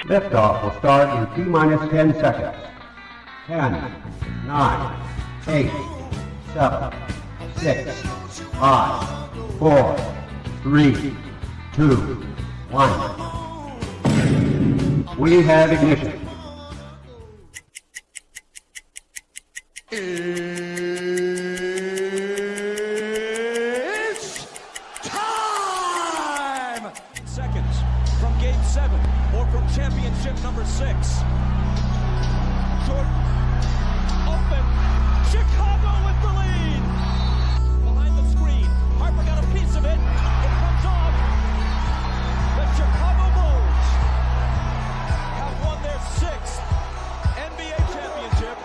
Liftoff will start in T-minus 10 seconds. 10, 9, 8, 7, 6, 5, 4, 3, 2, 1. We have ignition. It's time! Seconds from game 7 or from championship number 6. Jordan, open, Chicago with the lead! Behind the screen, Harper got a piece of it, it comes off. The Chicago Bulls have won their 6th NBA championship.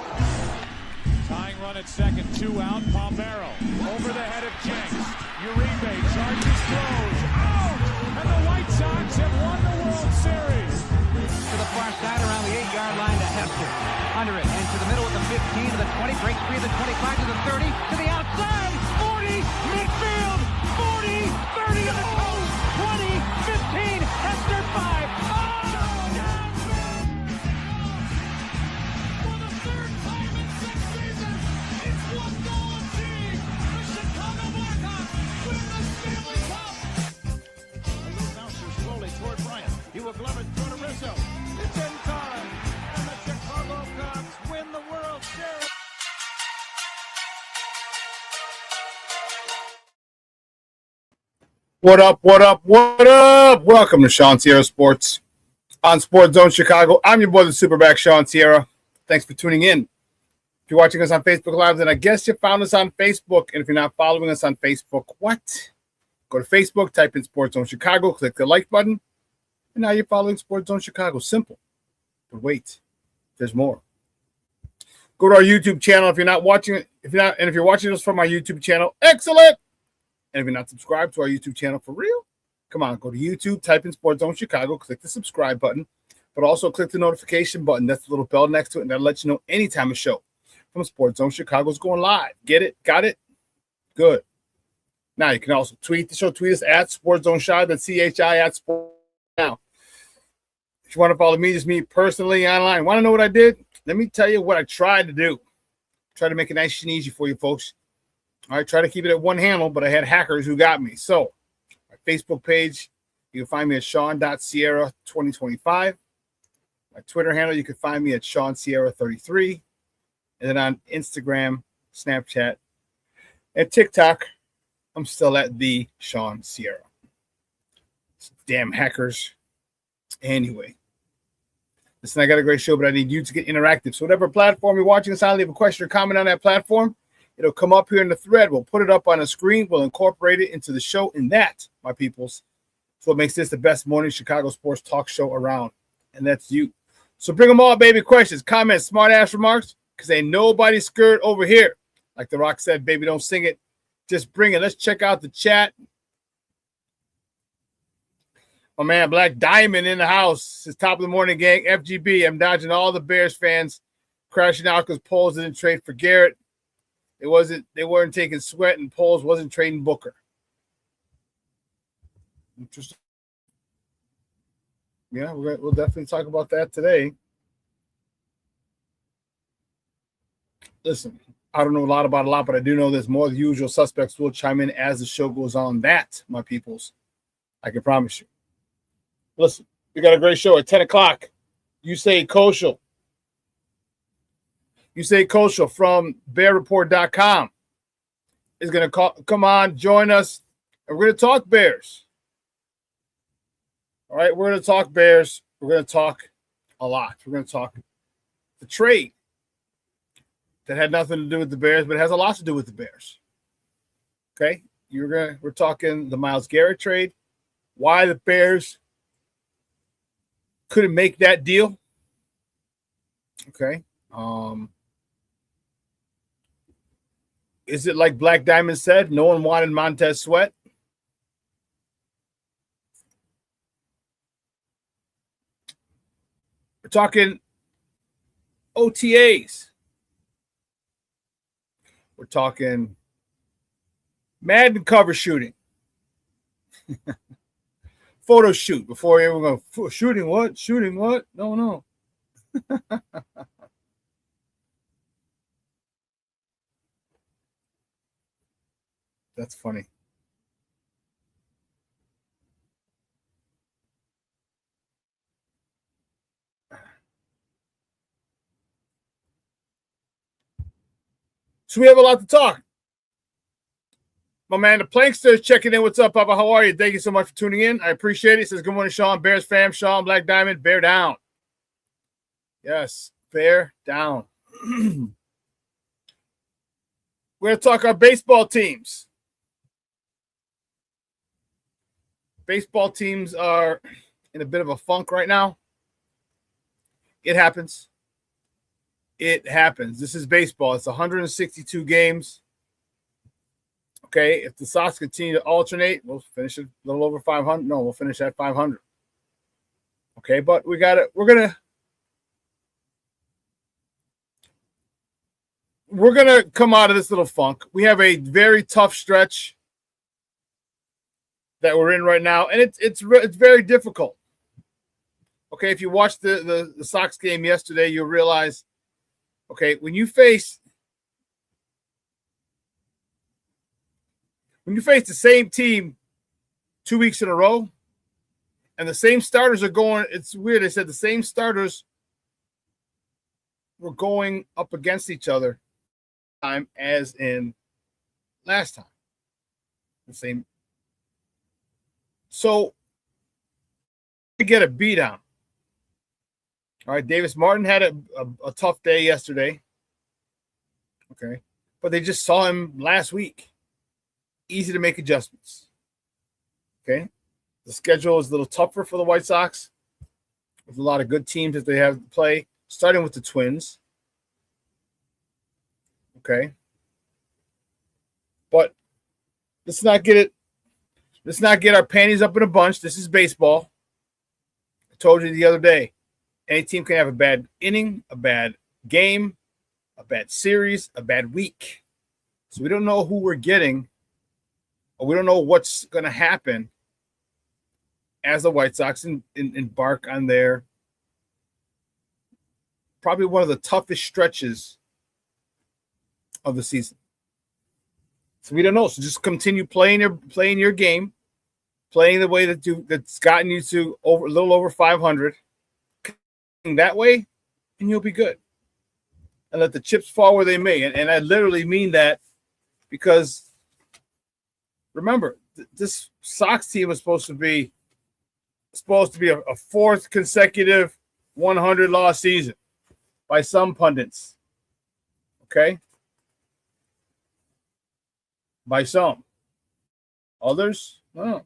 Tying run at second, 2 out, Palmero over the head of Jenks. Uribe charges, throws, out! And the White Sox have won the World Series. To the far side around the 8-yard line to Hester. Under it, and to the middle of the 15, to the 20, breaks free of the 25, to the 30, to the outside, 40, midfield, 40, 30 to the coast, 20, 15, Hester 5. Oh! For the 3rd time in 6 seasons, it's one goal achieved. The Chicago Blackhawks win the Stanley Cup. A little bouncer slowly toward Bryant. He will glove it through to Rizzo. It's in time. And the Chicago Cubs win the World Series. What up, what up, what up? Welcome to ShawnSierraSports on Sports Zone Chicago. I'm your boy, the SuperBack, Shawn Sierra. Thanks for tuning in. If you're watching us on Facebook Live, then I guess you found us on Facebook. And if you're not following us on Facebook, what? Go to Facebook, type in Sports Zone Chicago, click the like button, and now you're following Sports Zone Chicago. Simple. But wait, there's more. Go to our YouTube channel if you're not watching it. If you're watching us from our YouTube channel, excellent. And if you're not subscribed to our YouTube channel for real, come on, go to YouTube, type in Sports Zone Chicago, click the subscribe button, but also click the notification button. That's the little bell next to it, and that'll let you know anytime a show from Sports Zone Chicago is going live. Get it? Got it? Good. Now, you can also tweet the show. Tweet us at Sports Zone Chi. That's CHI at Sports. Now, if you want to follow me, just me personally online. Want to know what I did? Let me tell you what I tried to do. Try to make it nice and easy for you folks. All right, try to keep it at one handle, but I had hackers who got me. So, my Facebook page, you can find me at Shawn.Sierra2025. My Twitter handle, you can find me at ShawnSierra33. And then on Instagram, Snapchat, and TikTok, I'm still at the Shawn Sierra. Damn hackers. Anyway, listen, I got a great show, but I need you to get interactive. So whatever platform you're watching us on, leave a question or comment on that platform. It'll come up here in the thread. We'll put it up on the screen. We'll incorporate it into the show. And that, my peoples, is what makes this the best morning Chicago sports talk show around. And that's you. So bring them all, baby. Questions, comments, smart-ass remarks, because ain't nobody scared over here. Like The Rock said, baby, don't sing it. Just bring it. Let's check out the chat. My man, Black Diamond in the house. It's top of the morning, gang. FGB. I'm dodging all the Bears fans crashing out because Poles didn't trade for Garrett. They weren't taking Sweat, and Poles wasn't trading Booker. Interesting. Yeah, we'll definitely talk about that today. Listen, I don't know a lot about a lot, but I do know there's more of the usual suspects will chime in as the show goes on. That, my peoples, I can promise you. Listen, we got a great show at 10 o'clock. Usayd Koshul. Usayd Koshul from BearReport.com is going to come on, join us, and we're going to talk Bears. All right, we're going to talk Bears. We're going to talk a lot. We're going to talk the trade that had nothing to do with the Bears, but it has a lot to do with the Bears. Okay, we're talking the Myles Garrett trade, why the Bears couldn't make that deal. Okay. Is it like Black Diamond said, no one wanted Montez Sweat? We're talking OTAs. We're talking Madden cover shooting. photo shoot before everyone go, shooting what? Shooting what? No. That's funny. So we have a lot to talk. My man, the Plankster is checking in. What's up, Papa? How are you? Thank you so much for tuning in. I appreciate it. He says, good morning, Shawn. Bears fam. Shawn, Black Diamond. Bear down. Yes, bear down. We're going to talk our baseball teams. Baseball teams are in a bit of a funk right now. It happens. It happens. This is baseball. It's 162 games. Okay, if the Sox continue to alternate, we'll finish a little over 500. No, we'll finish at 500. Okay, but we're gonna come out of this little funk. We have a very tough stretch that we're in right now, and it's very difficult. Okay, if you watched the Sox game yesterday, you'll realize, okay, when you face the same team 2 weeks in a row, and the same starters are going, it's weird. They said the same starters were going up against each other time as in last time. The same. So to get a beat down. All right, Davis Martin had a tough day yesterday. Okay, but they just saw him last week. Easy to make adjustments. Okay, the schedule is a little tougher for the White Sox with a lot of good teams that they have to play, starting with the Twins. Okay, but let's not get our panties up in a bunch. This is baseball. I told you the other day, any team can have a bad inning, a bad game, a bad series, a bad week. So we don't know who we're getting, or we don't know what's going to happen as the White Sox embark on their probably one of the toughest stretches of the season. So we don't know. So just continue playing your game, playing the way that's gotten you to a little over 500. That way, and you'll be good. And let the chips fall where they may. And I literally mean that because remember, this Sox team is supposed to be a fourth consecutive 100-loss season by some pundits. Okay? By some. Others, no.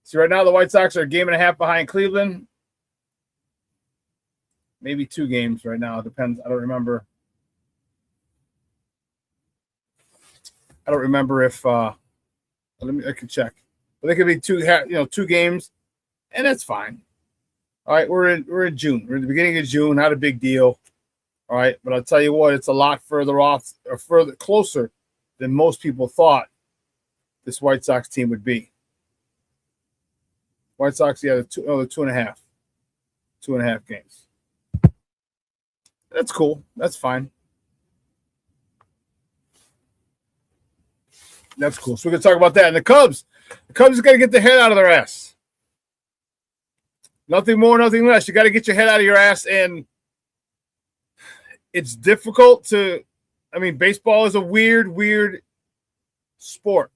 See, right now the White Sox are a game and a half behind Cleveland. Maybe 2 games right now. It depends. I don't remember if I can check. But they could be 2 games, and that's fine. All right, we're in June. We're in the beginning of June. Not a big deal. All right, but I'll tell you what, it's a lot further off or further closer than most people thought this White Sox team would be. White Sox, yeah, the 2.5 games. That's cool. That's fine. That's cool. So we're going to talk about that. And the Cubs got to get their head out of their ass. Nothing more, nothing less. You got to get your head out of your ass. And it's difficult to, baseball is a weird sport.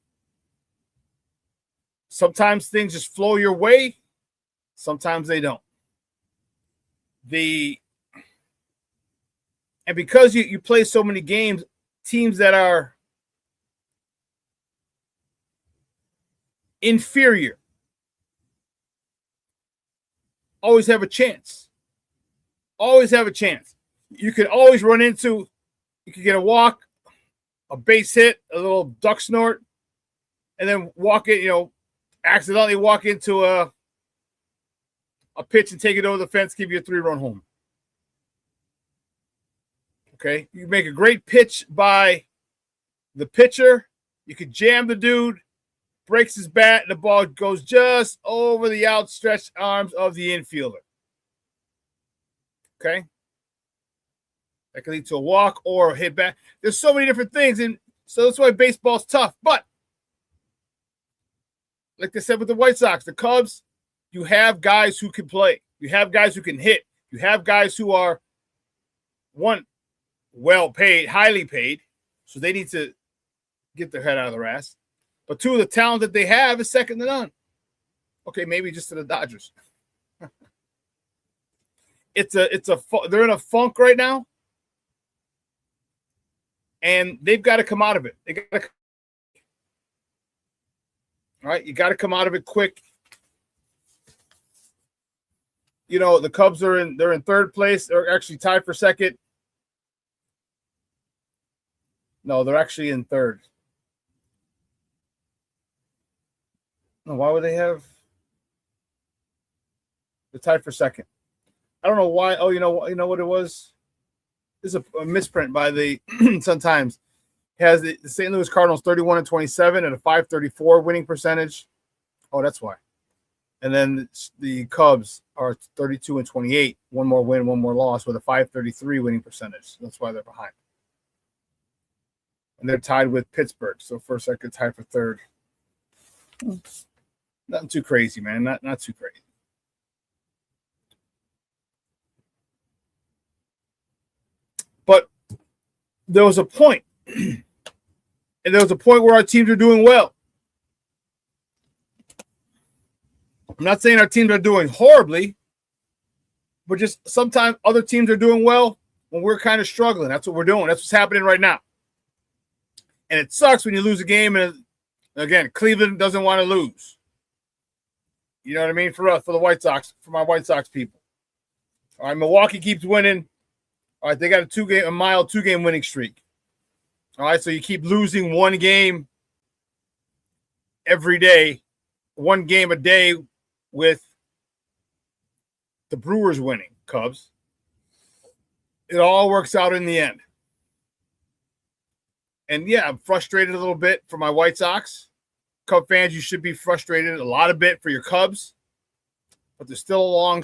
Sometimes things just flow your way. Sometimes they don't. And because you play so many games, teams that are inferior always have a chance. Always have a chance. You could always you could get a walk, a base hit, a little duck snort, and then accidentally walk into a pitch and take it over the fence, give you a 3-run home. Okay, you make a great pitch by the pitcher. You could jam the dude, breaks his bat, and the ball goes just over the outstretched arms of the infielder. Okay? That can lead to a walk or a hit back. There's so many different things, and so that's why baseball's tough. But like they said with the White Sox, the Cubs, you have guys who can play. You have guys who can hit. You have guys who are, one, well paid, highly paid, so they need to get their head out of their ass. But two, the talent that they have is second to none. Okay, maybe just to the Dodgers. They're in a funk right now, and they've got to come out of it. All right, you got to come out of it quick. You know, the Cubs they're in third place. They're actually tied for second. No, they're actually in third. No, why would they have? They're tied for second. I don't know why. Oh, you know what it was? This is a misprint by the Sun-Times. It has the St. Louis Cardinals 31-27 and a .534 winning percentage. Oh, that's why. And then the Cubs are 32-28, one more win, one more loss with a .533 winning percentage. That's why they're behind. And they're tied with Pittsburgh. So first, second, tied for third. Nothing too crazy, man. Not too crazy. But there was a point. And there was a point where our teams are doing well. I'm not saying our teams are doing horribly, but just sometimes other teams are doing well when we're kind of struggling. That's what we're doing. That's what's happening right now. And it sucks when you lose a game. And again, Cleveland doesn't want to lose. You know what I mean? For us, for the White Sox, for my White Sox people. All right, Milwaukee keeps winning. All right, they got a mild two-game winning streak. All right, so you keep losing one game every day, one game a day with the Brewers winning, Cubs. It all works out in the end. And, yeah, I'm frustrated a little bit for my White Sox. Cub fans, you should be frustrated a lot for your Cubs. But there's still a long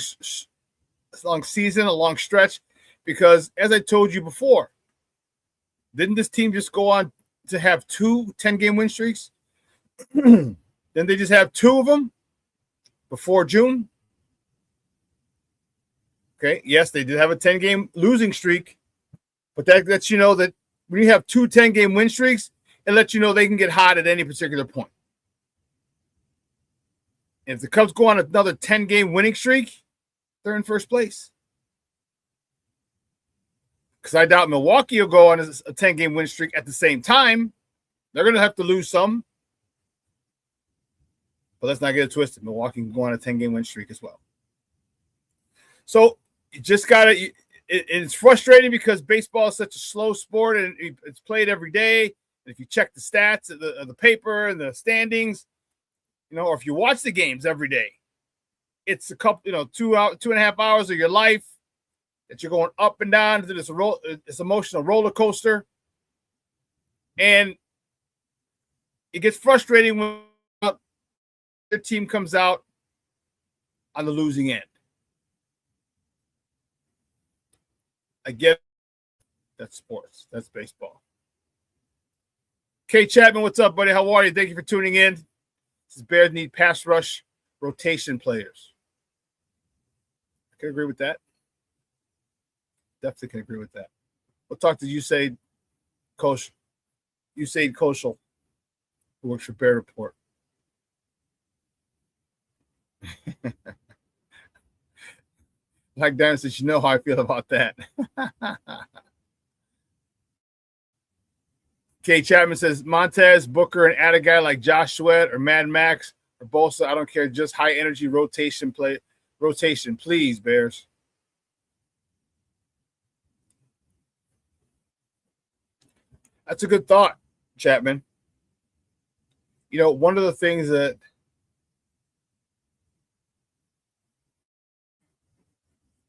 season, a long stretch. Because, as I told you before, didn't this team just go on to have 2 10-game win streaks? Didn't they just have 2 of them before June? Okay, yes, they did have a 10-game losing streak. But that lets you know that when you have 2 10-game win streaks, it lets you know they can get hot at any particular point. And if the Cubs go on another 10-game winning streak, they're in first place. Because I doubt Milwaukee will go on a 10-game win streak at the same time. They're going to have to lose some. But let's not get it twisted. Milwaukee can go on a 10-game win streak as well. So you just got to – it's frustrating because baseball is such a slow sport and it's played every day. And if you check the stats of the paper and the standings, or if you watch the games every day, it's a couple, 2.5 hours of your life that you're going up and down to this emotional roller coaster. And it gets frustrating when your team comes out on the losing end. I get it. That's sports. That's baseball. Kate Chapman, what's up, buddy? How are you? Thank you for tuning in. This is Bears need pass rush rotation players. I can agree with that. Definitely can agree with that. We'll talk to Usayd Koshul. Usayd Koshul, who works for Bear Report. Like Darren says, you know how I feel about that. Kay Chapman says, Montez, Booker, and add a guy like Josh Sweat or Mad Max or Bosa. I don't care. Just high energy rotation play. Rotation, please, Bears. That's a good thought, Chapman. One of the things that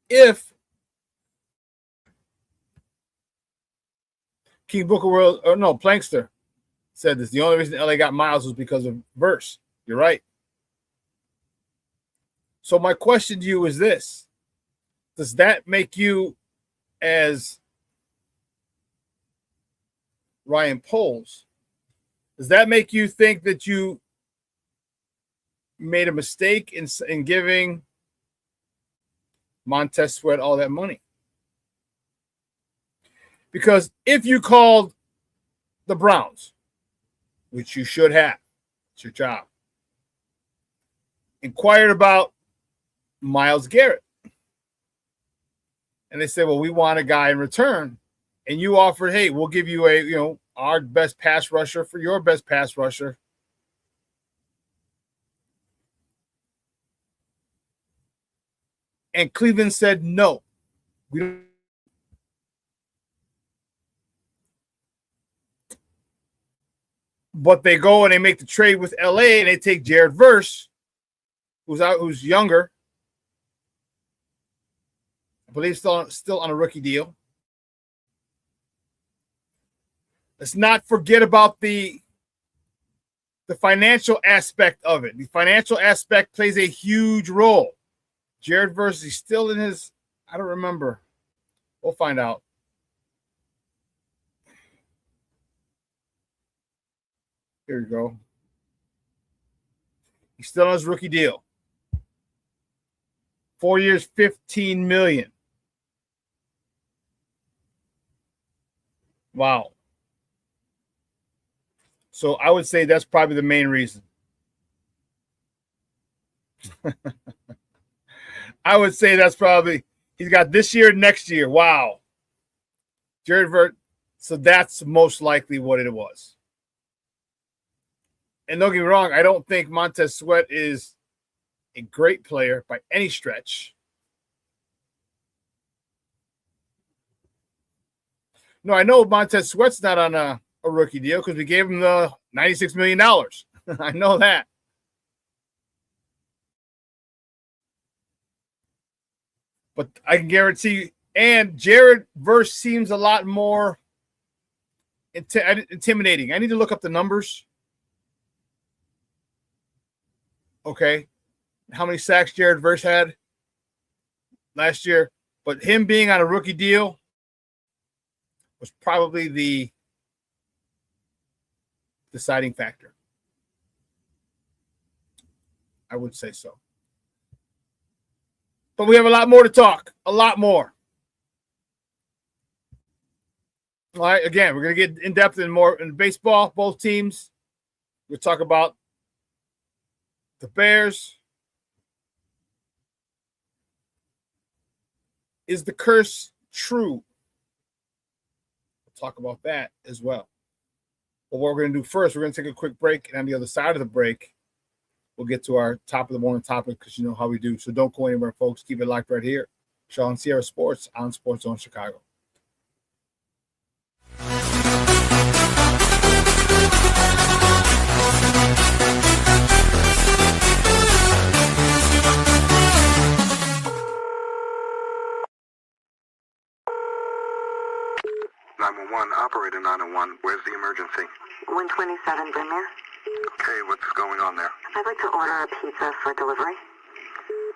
if King Booker Plankster said this. The only reason LA got Miles was because of Verse. You're right. So my question to you is this. Does that make you, as Ryan Poles, does that make you think that you made a mistake in giving Montez Sweat all that money? Because if you called the Browns, which you should have, it's your job, inquired about Myles Garrett, and they said, well, we want a guy in return, and you offered, hey, we'll give you our best pass rusher for your best pass rusher, and Cleveland said no, we don't. But they go and they make the trade with LA and they take Jared Verse, who's younger. I believe still on a rookie deal. Let's not forget about the financial aspect of it. The financial aspect plays a huge role. Jared Verse, he's still in his, I don't remember. We'll find out. Here you go. He's still on his rookie deal. 4 years, $15 million. Wow. So I would say that's probably the main reason. I would say that's probably, he's got this year, next year. Wow. Jared Verse. So that's most likely what it was. And don't get me wrong, I don't think Montez Sweat is a great player by any stretch. No, I know Montez Sweat's not on a rookie deal because we gave him the $96 million. I know that. But I can guarantee you, and Jared Verse seems a lot more intimidating. I need to look up the numbers. Okay, how many sacks Jared Verse had last year, but him being on a rookie deal was probably the deciding factor. I would say so. But we have a lot more to talk, a lot more. All right, again, we're going to get in depth in more in baseball, both teams. We'll talk about the Bears. Is the curse true? We'll talk about that as well. But what we're going to do first, we're going to take a quick break. And on the other side of the break, we'll get to our top of the morning topic because you know how we do. So don't go anywhere, folks. Keep it locked right here. Shawn Sierra Sports on Sports Zone Chicago. Operator 901, where's the emergency? 127 Brymere. Okay, what's going on there? I'd like to order a pizza for delivery.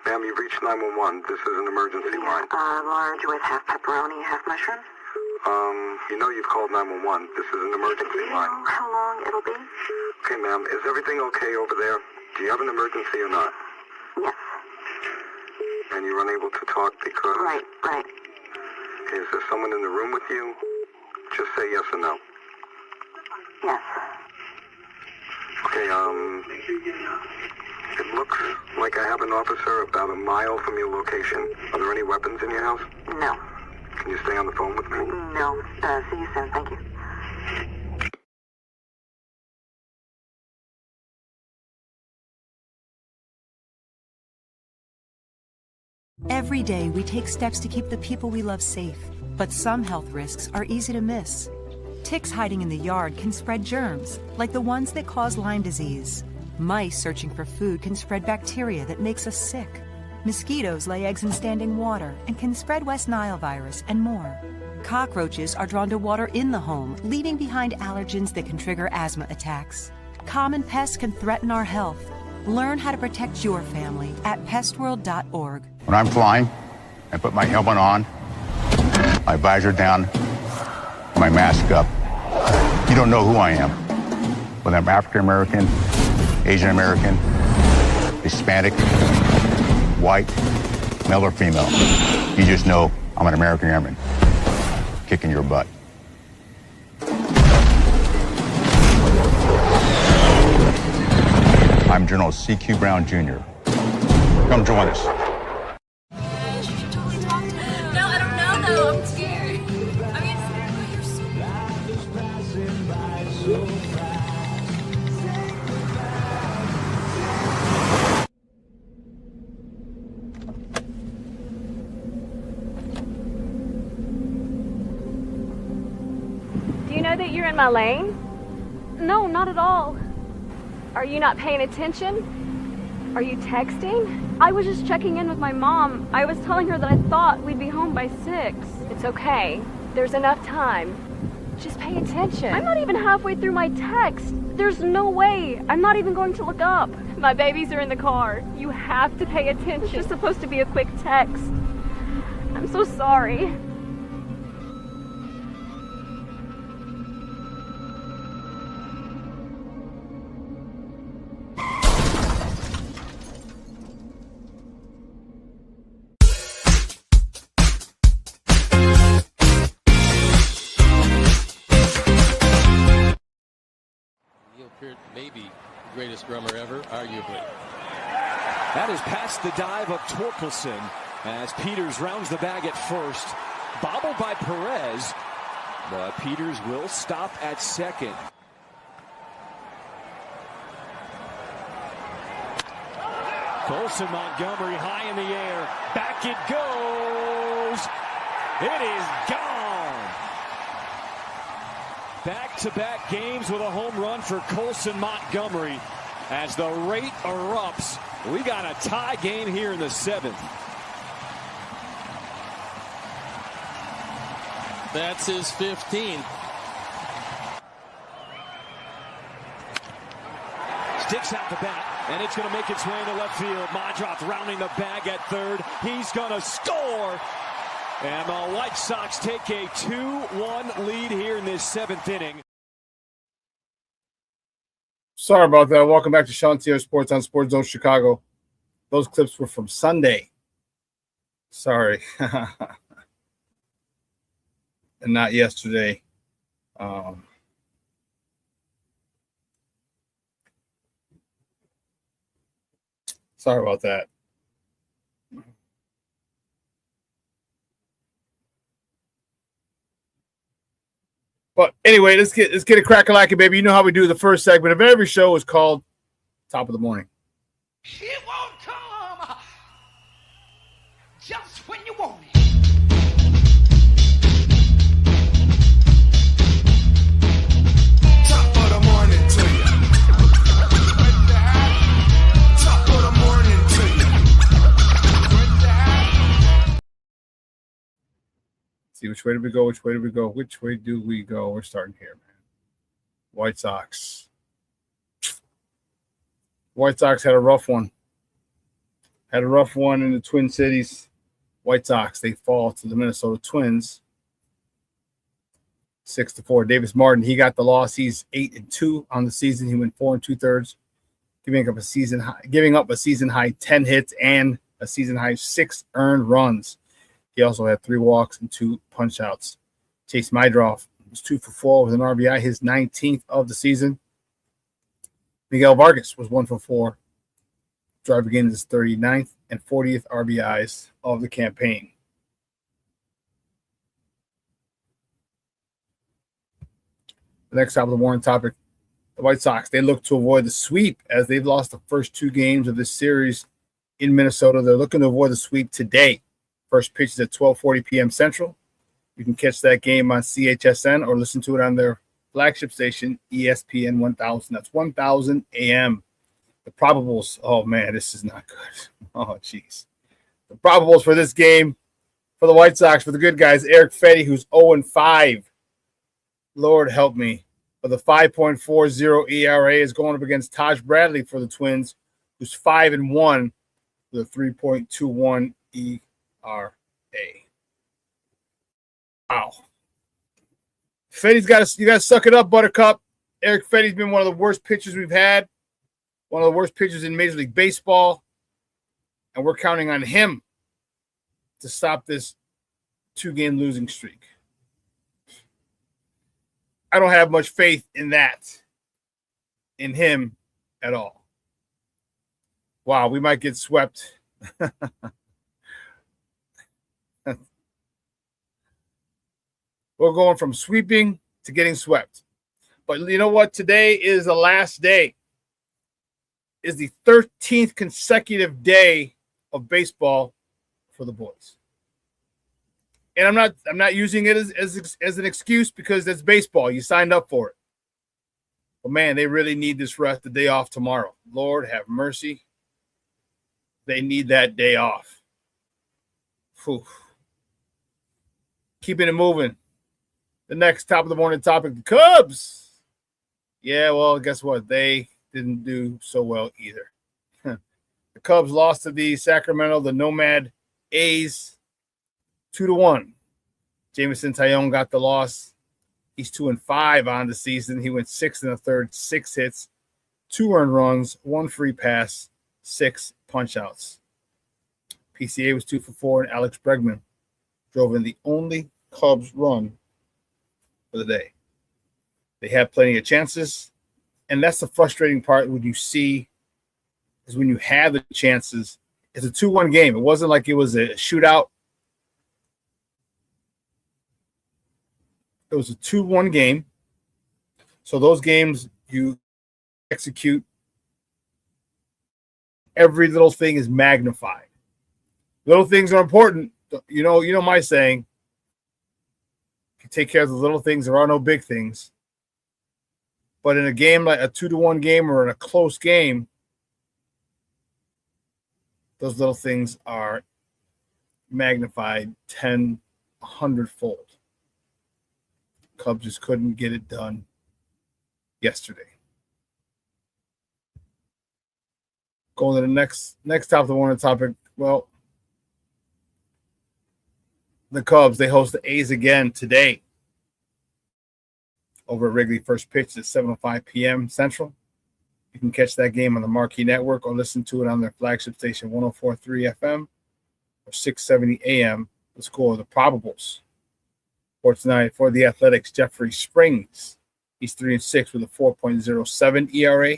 Ma'am, you've reached 911. This is an emergency line. Large with half pepperoni, half mushroom. You know you've called 911. This is an emergency line. Know how long it'll be? Okay, ma'am, is everything okay over there? Do you have an emergency or not? Yes. And you're unable to talk because... Right. Is there someone in the room with you? Just say yes or no. Yes. Okay, it looks like I have an officer about a mile from your location. Are there any weapons in your house? No. Can you stay on the phone with me? No. See you soon. Thank you. Every day, we take steps to keep the people we love safe. But some health risks are easy to miss. Ticks hiding in the yard can spread germs, like the ones that cause Lyme disease. Mice searching for food can spread bacteria that makes us sick. Mosquitoes lay eggs in standing water and can spread West Nile virus and more. Cockroaches are drawn to water in the home, leaving behind allergens that can trigger asthma attacks. Common pests can threaten our health. Learn how to protect your family at pestworld.org. When I'm flying, I put my helmet on, my visor down, my mask up. You don't know who I am. Whether I'm African American, Asian American, Hispanic, white, male or female. You just know I'm an American airman kicking your butt. I'm General C.Q. Brown Jr. Come join us. No, I don't know though. I'm scared. I mean, you're so Do you know that you're in my lane? No, not at all. Are you not paying attention? Are you texting? I was just checking in with my mom. I was telling her that I thought we'd be home by 6. It's okay. There's enough time. Just pay attention. I'm not even halfway through my text. There's no way. I'm not even going to look up. My babies are in the car. You have to pay attention. It's just supposed to be a quick text. I'm so sorry. Maybe the greatest drummer ever, arguably. That is past the dive of Torkelson as Peters rounds the bag at first. Bobbled by Perez, but Peters will stop at second. Colson Montgomery high in the air. Back it goes. It is gone. Back-to-back games with a home run for Colson Montgomery. As the rate erupts, we got a tie game here in the 7th. That's his 15th. Sticks out the bat, and it's going to make its way into left field. Modroff rounding the bag at third. He's going to score. And the White Sox take a 2-1 lead here in this 7th inning. Sorry about that. Welcome back to ShawnSierraSports on Sports Zone Chicago. Those clips were from Sunday. Sorry. And not yesterday. Sorry about that. But anyway, let's get a crack-a-lackin', baby. You know how we do the first segment of every show is called Top of the Morning. It won't come just when you want it. Top of the morning to you. Top of the morning to you. See, which way did we go? Which way did we go? Which way do we go? We're starting here, man. White Sox. White Sox had a rough one. Had a rough one in the Twin Cities. White Sox, they fall to the Minnesota Twins. 6-4. Davis Martin, he got the loss. He's 8-2 on the season. He went 4 2/3, giving up a season high 10 hits and a season high 6 earned runs. He also had 3 walks and 2 punch-outs. Chase Mydroff was 2 for 4 with an RBI, his 19th of the season. Miguel Vargas was 1 for 4. Drive again his 39th and 40th RBIs of the campaign. The next top of the morning topic, the White Sox. They look to avoid the sweep as they've lost the first 2 games of this series in Minnesota. They're looking to avoid the sweep today. First pitch is at 12:40 p.m. Central. You can catch that game on CHSN or listen to it on their flagship station, ESPN 1000. That's 1000 AM. The probables, oh, man, this is not good. Oh, jeez. The probables for this game, for the White Sox, for the good guys, Eric Fetty, who's 0-5. Lord help me. With a 5.40 ERA is going up against Taj Bradley for the Twins, who's 5-1 with a 3.21 ERA. Wow. Fetty's you got to suck it up, Buttercup. Eric Fetty's been one of the worst pitchers we've had, one of the worst pitchers in Major League Baseball, and we're counting on him to stop this 2-game losing streak. I don't have much faith in him at all. Wow, we might get swept. We're going from sweeping to getting swept. But you know what? Today is the last day. Is the 13th consecutive day of baseball for the boys. And I'm not using it as an excuse because that's baseball. You signed up for it. But man, they really need this rest, the day off tomorrow. Lord have mercy. They need that day off. Whew. Keeping it moving. The next top of the morning topic, the Cubs. Yeah, well, guess what? They didn't do so well either. The Cubs lost to the the Nomad A's 2-1. Jameson Taillon got the loss. He's 2-5 on the season. He went 6 1/3, 6 hits, 2 earned runs, 1 free pass, 6 punch-outs. PCA was 2 for 4, and Alex Bregman drove in the only Cubs run for the day. They had plenty of chances, and that's the frustrating part when you see is when you have the chances. It's a 2-1 game. It wasn't like it was a shootout. It was a 2-1 game. So those games you execute, every little thing is magnified. Little things are important. You know my saying. If you take care of the little things, there are no big things. But in a game like a 2-1 game or in a close game, those little things are magnified 10, 100-fold. Cubs just couldn't get it done yesterday. Going to the next top of the morning topic. Well, the Cubs, they host the A's again today over at Wrigley. First pitch at 7:05 p.m. Central. You can catch that game on the Marquee Network or listen to it on their flagship station 104.3 FM or 670 AM. The score of the Probables. Sports Night for the Athletics, Jeffrey Springs. He's 3-6 with a 4.07 ERA.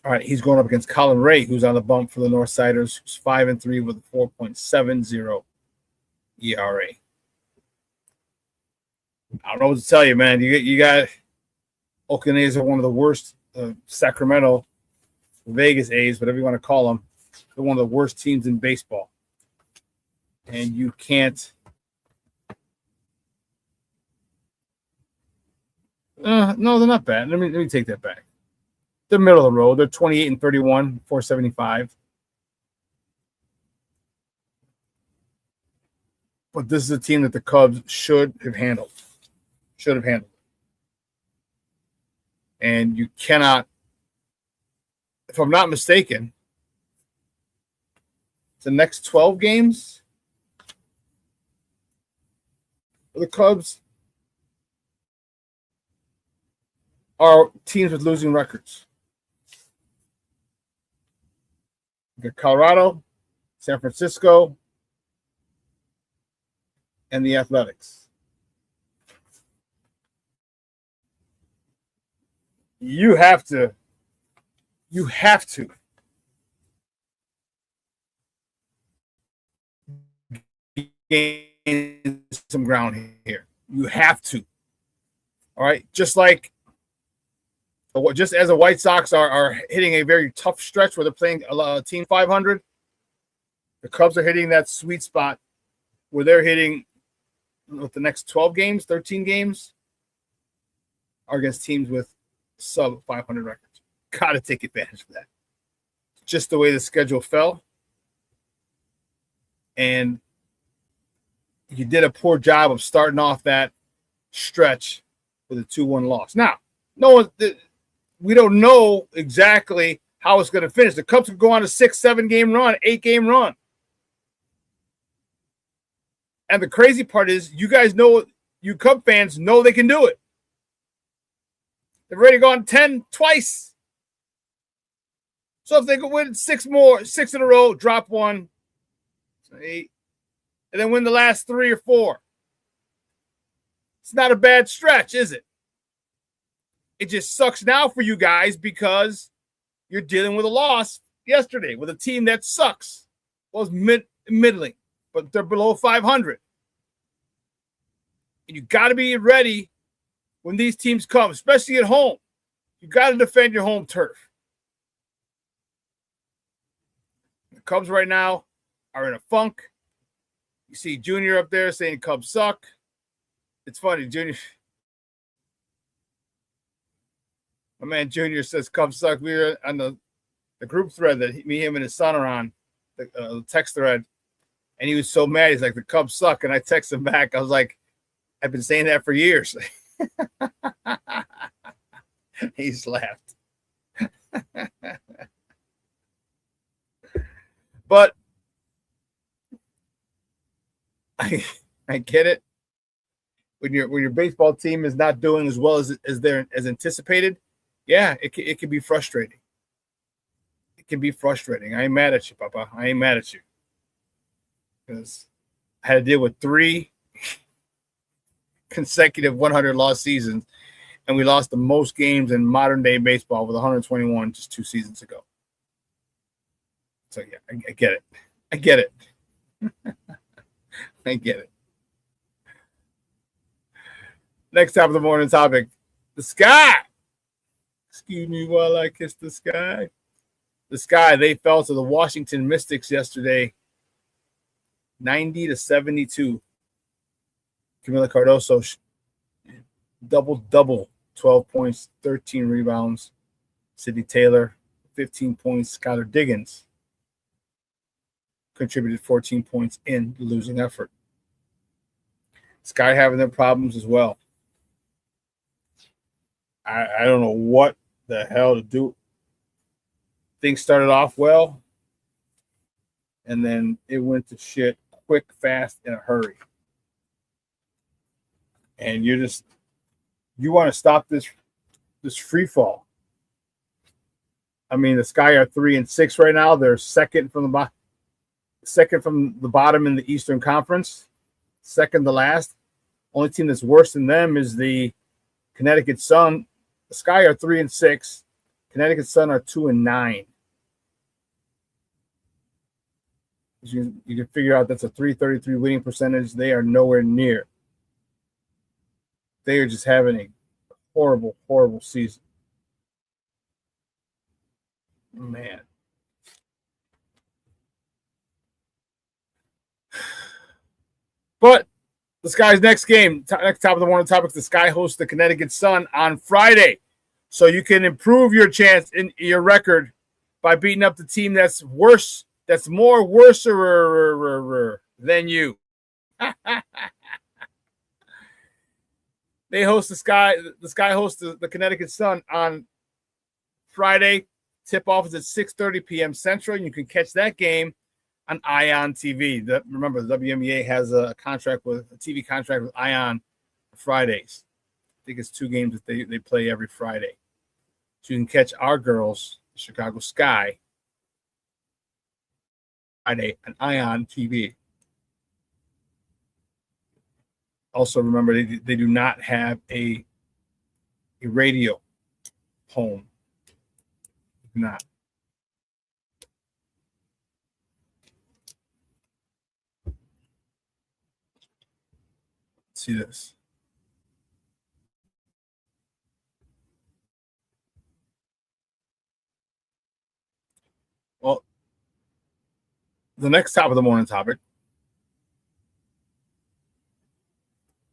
All right, he's going up against Colin Ray, who's on the bump for the Northsiders, who's 5-3 with a 4.70 ERA. I don't know what to tell you, man. You got Oakland A's are one of the worst. Sacramento, Vegas A's, whatever you want to call them, they're one of the worst teams in baseball. And you can't. No, they're not bad. Let me take that back. They're middle of the road. They're 28-31, 475. But this is a team that the Cubs should have handled. And you cannot, if I'm not mistaken, the next 12 games for the Cubs are teams with losing records. You got Colorado, San Francisco, and the Athletics. You have to gain some ground here. You have to. All right. Just as the White Sox are hitting a very tough stretch where they're playing a team 500, the Cubs are hitting that sweet spot where they're hitting with the next 12 games, 13 games are against teams with sub 500 records. Got to take advantage of that. Just the way the schedule fell, And you did a poor job of starting off that stretch with a 2-1 loss. Now, we don't know exactly how it's going to finish. The Cubs could go on a 6-7 game run, 8-game run. And the crazy part is, you guys know, you Cub fans know they can do it. They've already gone 10 twice. So if they could win 6 in a row, drop 1, 8, and then win the last 3 or 4. It's not a bad stretch, is it? It just sucks now for you guys because you're dealing with a loss yesterday with a team that sucks. Well, it's middling, but they're below 500. And you got to be ready when these teams come, especially at home. You got to defend your home turf. The Cubs right now are in a funk. You see Junior up there saying Cubs suck. It's funny, Junior. My man Junior says Cubs suck. We were on the group thread that him and his son are on, the text thread, and he was so mad. He's like, the Cubs suck. And I texted him back. I was like, I've been saying that for years. He's laughed. But I get it. When your baseball team is not doing as well as anticipated, yeah, it can be frustrating. It can be frustrating. I ain't mad at you, Papa. I ain't mad at you. Because I had to deal with 3 consecutive 100-loss seasons, and we lost the most games in modern-day baseball with 121 just 2 seasons ago. So, yeah, I get it. I get it. I get it. Next top of the morning topic, the Sky. Excuse me while I kiss the Sky. The Sky, they fell to the Washington Mystics yesterday, 90-72. Camila Cardoso, double, 12 points, 13 rebounds. Sidney Taylor, 15 points. Skylar Diggins contributed 14 points in the losing effort. Sky having their problems as well. I don't know what the hell to do. Things started off well, and then it went to shit quick, fast, in a hurry. And you want to stop this free fall. I mean, the Sky are 3-6 right now. They're second from the bottom in the Eastern Conference, second to last. Only team that's worse than them is the Connecticut Sun. The Sky are 3-6. Connecticut Sun are 2-9. You can figure out that's a .333 winning percentage. They are nowhere near. They are just having a horrible, horrible season. Man. But the Sky's next game, next top of the morning topic, the Sky hosts the Connecticut Sun on Friday. So you can improve your chance in your record by beating up the team that's worse, that's more worser than you. They host the Sky. The Sky hosts the Connecticut Sun on Friday. Tip-off is at 6:30 p.m. Central, and you can catch that game on ION TV. Remember, the WNBA has a TV contract with ION Fridays. I think it's 2 games that they play every Friday. So you can catch our girls, the Chicago Sky, Friday on ION TV. Also, remember, they do not have a radio home. Do not. Let's see this. Well, the next top of the morning topic,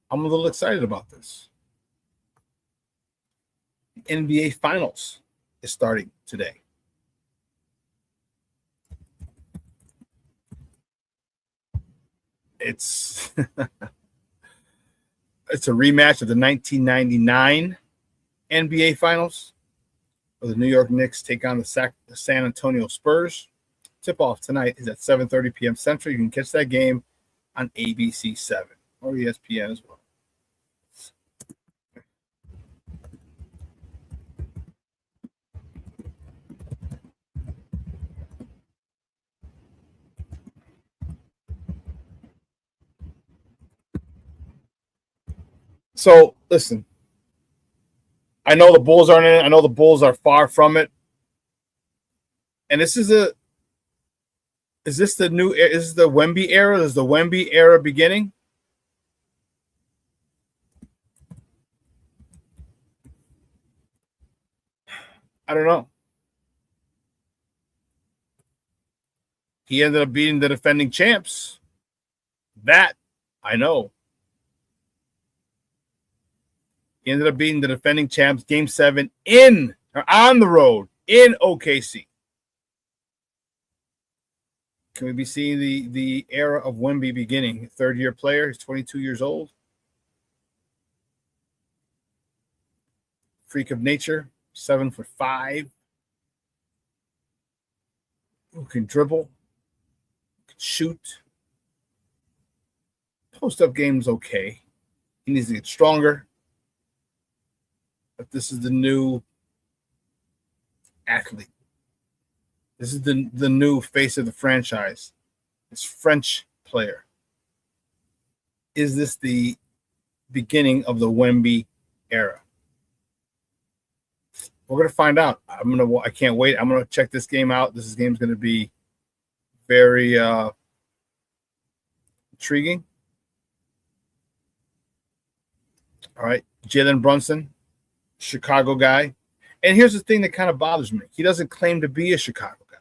I'm a little excited about this. The NBA Finals is starting today. It's it's a rematch of the 1999 NBA Finals, where the New York Knicks take on the San Antonio Spurs. Tip-off tonight is at 7:30 p.m. Central. You can catch that game on ABC 7 or ESPN as well. So, listen, I know the Bulls aren't in it. I know the Bulls are far from it. And is this the Wemby era? Is the Wemby era beginning? I don't know. He ended up beating the defending champs. That I know. He ended up beating the defending champs Game 7 on the road in OKC. Can we be seeing the era of Wemby beginning? Third-year player. He's 22 years old. Freak of nature. 7'5". Who can dribble. Can shoot. Post-up game's okay. He needs to get stronger. But this is the new athlete. This is the new face of the franchise. This French player. Is this the beginning of the Wemby era? We're gonna find out. I can't wait. I'm gonna check this game out. This game's gonna be very intriguing. All right, Jalen Brunson, Chicago guy. And here's the thing that kind of bothers me. He doesn't claim to be a Chicago guy.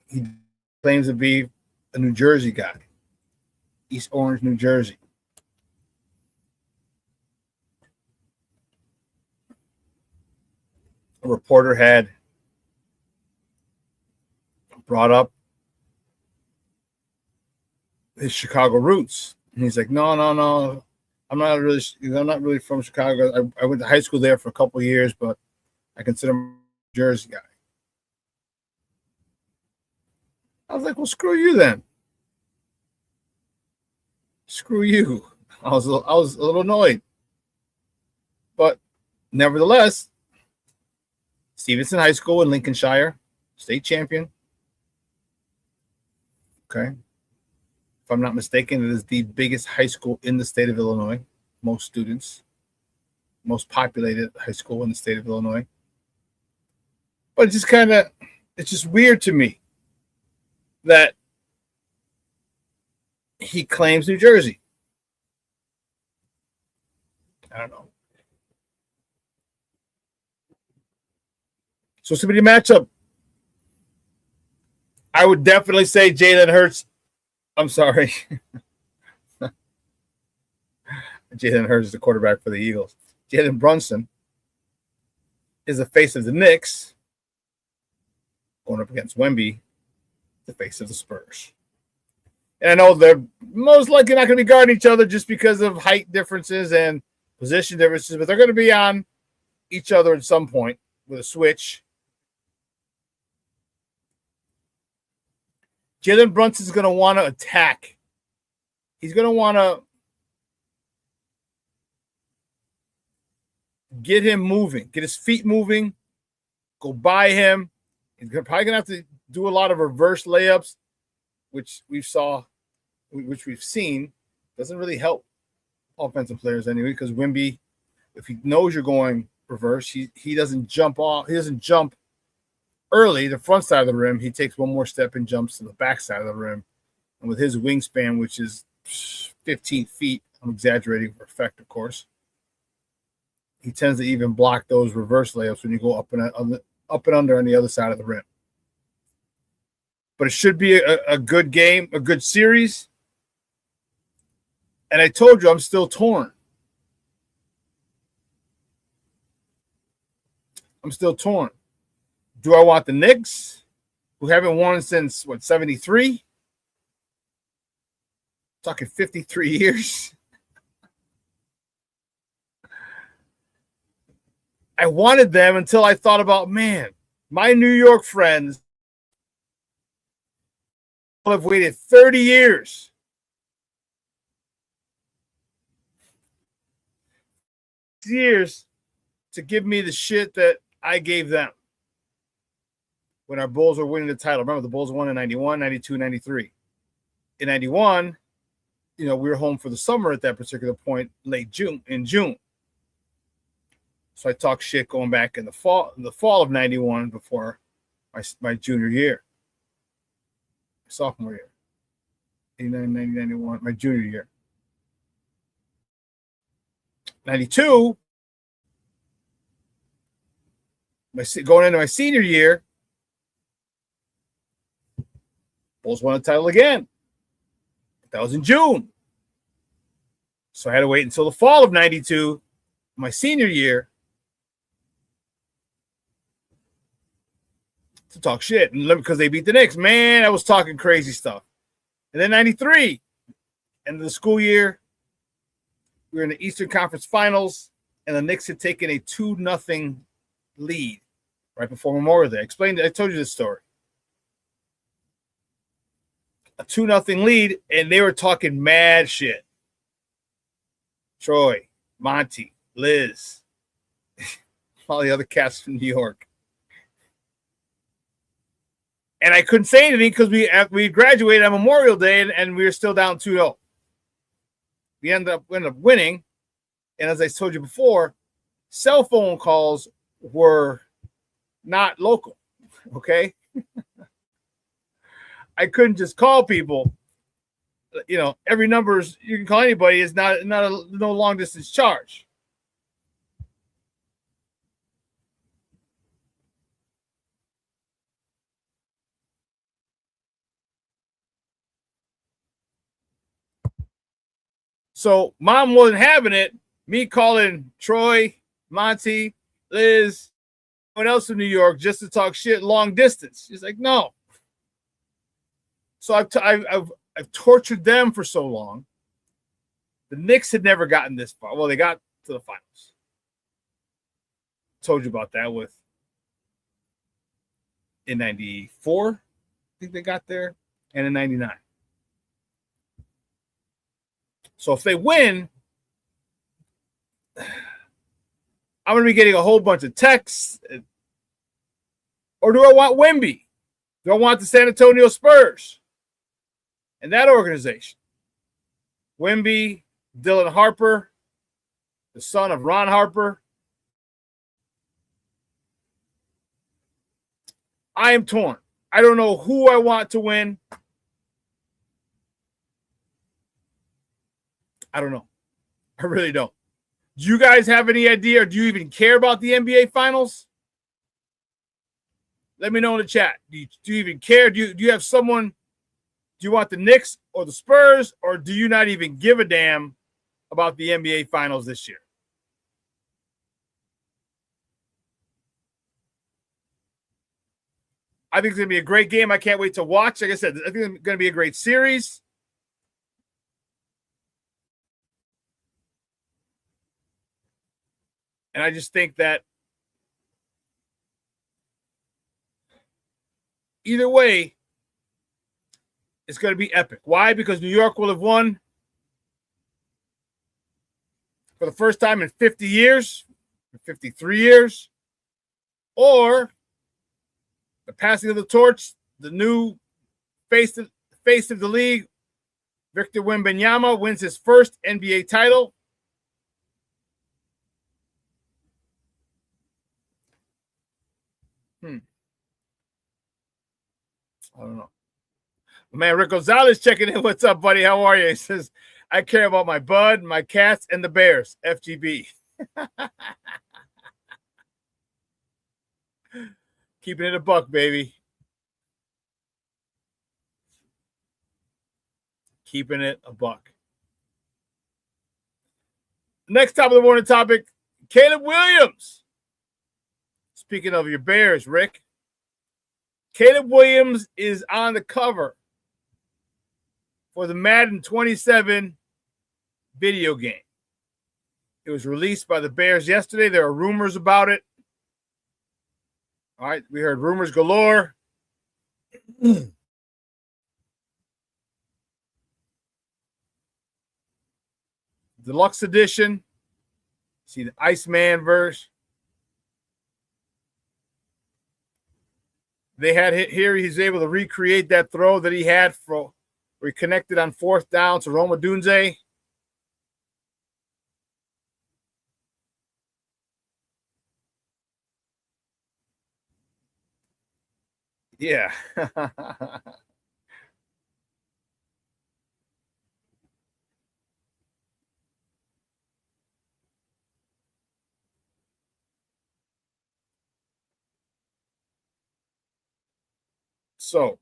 He claims to be a New Jersey guy. East Orange, New Jersey. A reporter had brought up his Chicago roots. And he's like, no. I'm not really from Chicago. I went to high school there for a couple of years, but I consider myself a Jersey guy. I was like, well, screw you then. Screw you. I was a little annoyed. But nevertheless, Stevenson High School in Lincolnshire, state champion. Okay. If I'm not mistaken, it is the biggest high school in the state of Illinois. Most students, most populated high school in the state of Illinois. But it's just weird to me that he claims New Jersey. I don't know. So it's going to be a matchup. I would definitely say Jalen Hurts. I'm sorry. Jalen Hurts is the quarterback for the Eagles. Jalen Brunson is the face of the Knicks, going up against Wemby, the face of the Spurs. And I know they're most likely not going to be guarding each other just because of height differences and position differences, but they're going to be on each other at some point with a switch. Jalen Brunson's going to want to attack. He's going to want to get him moving, get his feet moving, go by him. He's probably going to have to do a lot of reverse layups, which we've seen. Doesn't really help offensive players anyway, because Wemby, if he knows you're going reverse, he doesn't jump off. He doesn't jump early, the front side of the rim. He takes one more step and jumps to the back side of the rim. And with his wingspan, which is 15 feet, I'm exaggerating for effect, of course, he tends to even block those reverse layups when you go up and under on the other side of the rim. But it should be a good game, a good series. And I told you I'm still torn. Do I want the Knicks, who haven't won since, 73? Talking 53 years. I wanted them until I thought about, man, my New York friends have waited 30 years. Years to give me the shit that I gave them when our Bulls were winning the title. Remember, the Bulls won in 91, 92, 93. In 91, we were home for the summer at that particular point, in June. So I talked shit going back in the fall of 91 before my junior year. Sophomore year. 89, 90, 91, my junior year. 92, going into my senior year, Bulls won the title again. That was in June. So I had to wait until the fall of 92, my senior year, to talk shit. And because they beat the Knicks, man, I was talking crazy stuff. And then 93, end of the school year, we were in the Eastern Conference Finals, and the Knicks had taken a 2-0 lead right before Memorial Day. I told you this story. A 2-0 lead, and they were talking mad shit. Troy, Monty, Liz, all the other cats from New York. And I couldn't say anything because we graduated on Memorial Day, and we were still down 2-0. We ended up winning. And as I told you before, cell phone calls were not local. Okay? I couldn't just call people. Every number you can call anybody is no long distance charge. So mom wasn't having it. Me calling Troy, Monty, Liz, anyone else in New York just to talk shit long distance. She's like, no. So I've tortured them for so long. The Knicks had never gotten this far. Well, they got to the finals. Told you about that in 94. I think they got there. And in 99. So if they win, I'm going to be getting a whole bunch of texts. Or do I want Wemby? Do I want the San Antonio Spurs and that organization? Wemby, Dylan Harper, the son of Ron Harper. I am torn. I don't know who I want to win. I don't know. I really don't. Do you guys have any idea, or do you even care about the NBA Finals? Let me know in the chat. Do you even care? Do you have someone? Do you want the Knicks or the Spurs, or do you not even give a damn about the NBA Finals this year? I think it's going to be a great game. I can't wait to watch. Like I said, I think it's going to be a great series. And I just think that either way, it's going to be epic. Why? Because New York will have won for the first time in 50 years, 53 years, or the passing of the torch, the new face of the league, Victor Wembanyama, wins his first NBA title. I don't know. Man, Rick Gonzalez checking in. What's up, buddy? How are you? He says, I care about my bud, my cats, and the Bears. FGB. Keeping it a buck, baby. Keeping it a buck. Next top of the morning topic, Caleb Williams. Speaking of your Bears, Rick. Caleb Williams is on the cover for the Madden 27 video game. It was released by the Bears yesterday. There are rumors about it. All right, we heard rumors galore. Deluxe edition. See the Iceman verse. They had here, he's able to recreate that throw that he had for where he connected on 4th down to Roma Dunze. Yeah. So,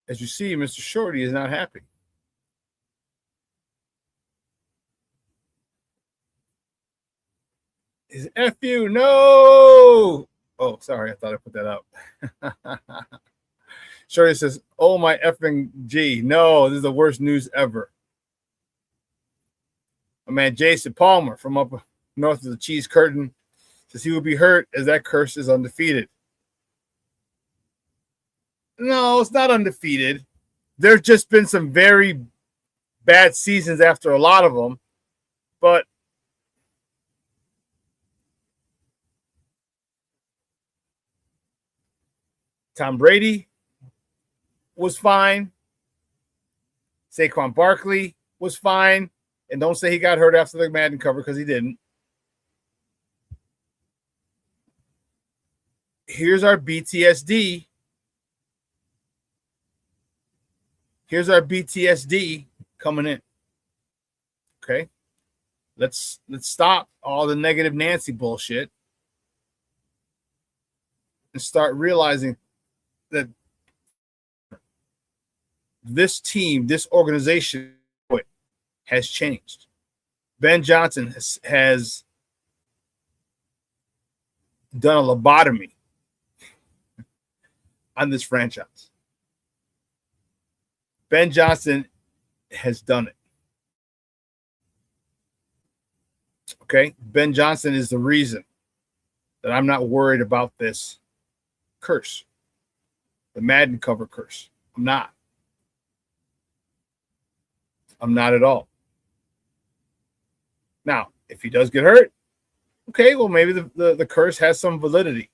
as you see, Mr. Shorty is not happy. Is F you? No. Oh, sorry. I thought I put that up. Shorty says, oh, my effing G. No, this is the worst news ever. My man Jason Palmer from up north of the Cheese Curtain says he will be hurt as that curse is undefeated. No, it's not undefeated. There's just been some very bad seasons after a lot of them. But Tom Brady was fine. Saquon Barkley was fine. And don't say he got hurt after the Madden cover because he didn't. Here's our BTSD. Here's our BTSD coming in. Okay. Let's stop all the negative Nancy bullshit and start realizing that this team, this organization has changed. Ben Johnson has done a lobotomy on this franchise. Ben Johnson has done it. Okay? Ben Johnson is the reason that I'm not worried about this curse, the Madden cover curse. I'm not. I'm not at all. Now, if he does get hurt, okay, well, maybe the curse has some validity.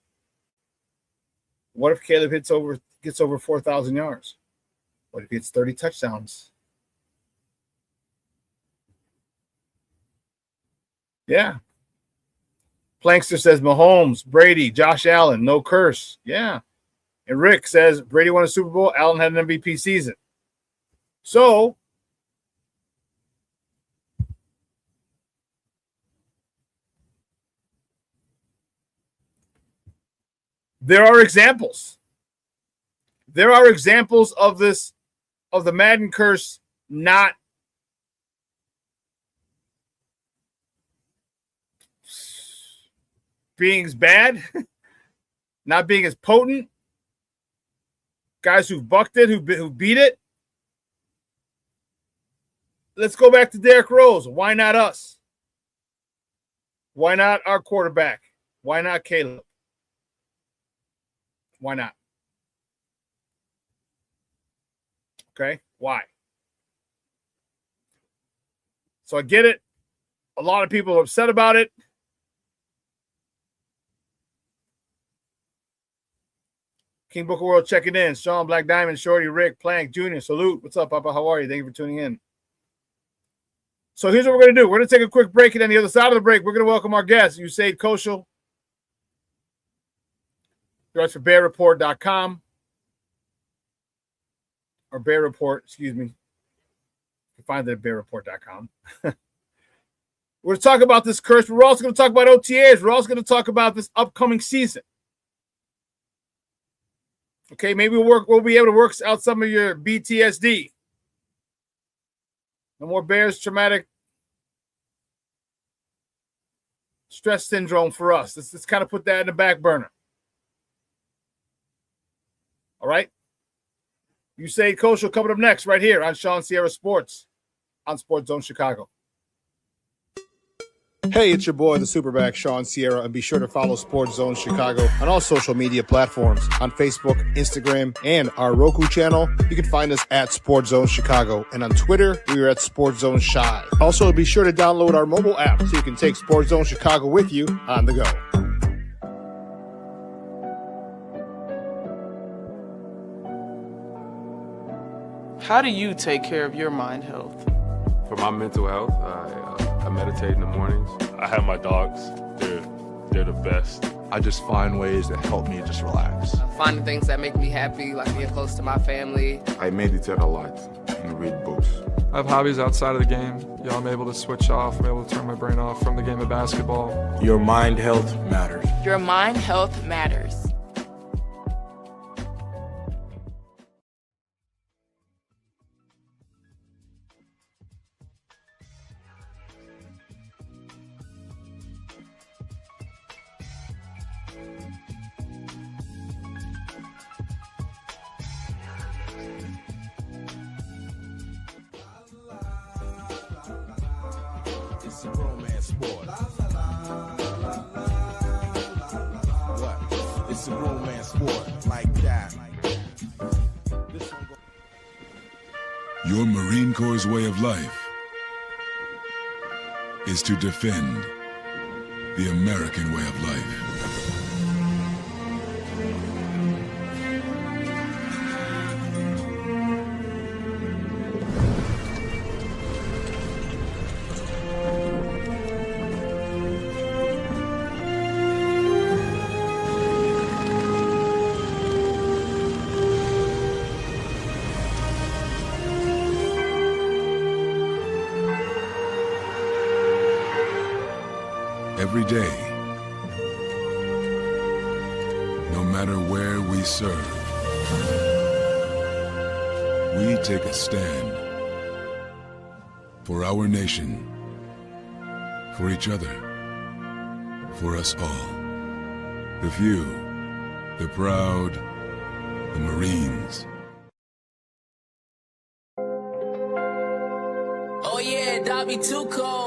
What if Caleb gets over 4,000 yards? What if he hits 30 touchdowns? Yeah. Plankster says Mahomes, Brady, Josh Allen, no curse. Yeah. And Rick says Brady won a Super Bowl, Allen had an MVP season. So, there are examples. There are examples of this, of the Madden curse not being as bad, not being as potent. Guys who've bucked it, who beat it. Let's go back to Derrick Rose. Why not us? Why not our quarterback? Why not Caleb? Why not? Okay, why? So I get it. A lot of people are upset about it. King Booker World checking in. Shawn, Black Diamond, Shorty, Rick, Plank, Jr. Salute. What's up, Papa? How are you? Thank you for tuning in. So here's what we're going to do. We're going to take a quick break, and on the other side of the break, we're going to welcome our guest, Usayd Koshul. He writes for BearReport.com. Or Bear Report, excuse me. You can find it at BearReport.com. We're going to talk about this curse, but we're also going to talk about OTAs. We're also going to talk about this upcoming season. Okay, maybe we'll be able to work out some of your BTSD. No more Bears traumatic stress syndrome for us. Let's kind of put that in the back burner. All right? Usayd Koshul coming up next right here on Shawn Sierra Sports on Sports Zone Chicago. Hey, it's your boy, the SuperBack, Shawn Sierra, and be sure to follow Sports Zone Chicago on all social media platforms, on Facebook, Instagram, and our Roku channel. You can find us at Sports Zone Chicago, and on Twitter, we are at Sports Zone Shy. Also, be sure to download our mobile app so you can take Sports Zone Chicago with you on the go. How do you take care of your mind health? For my mental health, I meditate in the mornings. I have my dogs. They're the best. I just find ways that help me just relax. Finding things that make me happy, like being close to my family. I meditate a lot and read books. I have hobbies outside of the game. I'm able to switch off. I'm able to turn my brain off from the game of basketball. Your mind health matters. Your mind health matters. It's a romance sport. What? It's a romance sport like that. Your Marine Corps' way of life is to defend the American way of life. Every day, no matter where we serve, we take a stand for our nation, for each other, for us all. The few, the proud, the Marines. Oh yeah, Dobby too cold.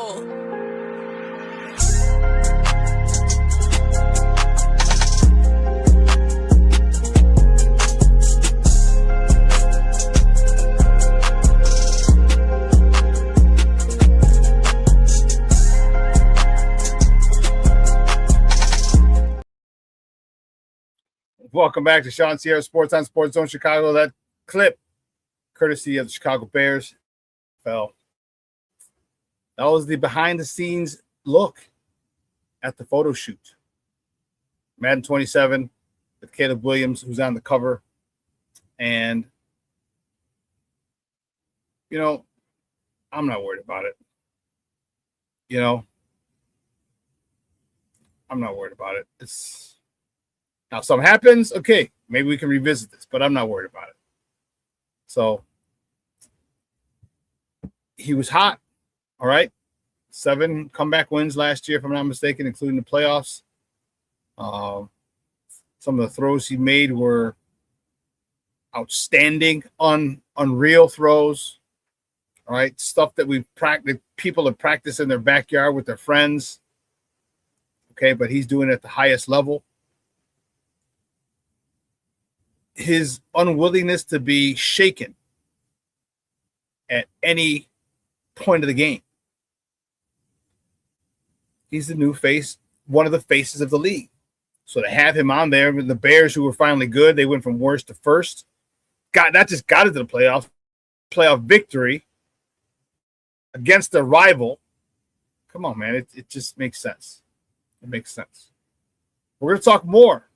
Welcome back to Shawn Sierra Sports on Sports Zone Chicago. That clip, courtesy of the Chicago Bears, fell. That was the behind-the-scenes look at the photo shoot. Madden 27 with Caleb Williams, who's on the cover. And, you know, I'm not worried about it. You know, I'm not worried about it. It's now if something happens, okay, maybe we can revisit this, but I'm not worried about it. So he was hot. All right. 7 comeback wins last year, if I'm not mistaken, including the playoffs. Some of the throws he made were outstanding, unreal throws. All right. Stuff that people have practiced in their backyard with their friends. Okay, but he's doing it at the highest level. His unwillingness to be shaken at any point of the game. He's the new face, one of the faces of the league. So to have him on there with the Bears, who were finally good, they went from worst to first. Not just got into the playoff victory against a rival. Come on, man. It just makes sense. It makes sense. We're going to talk more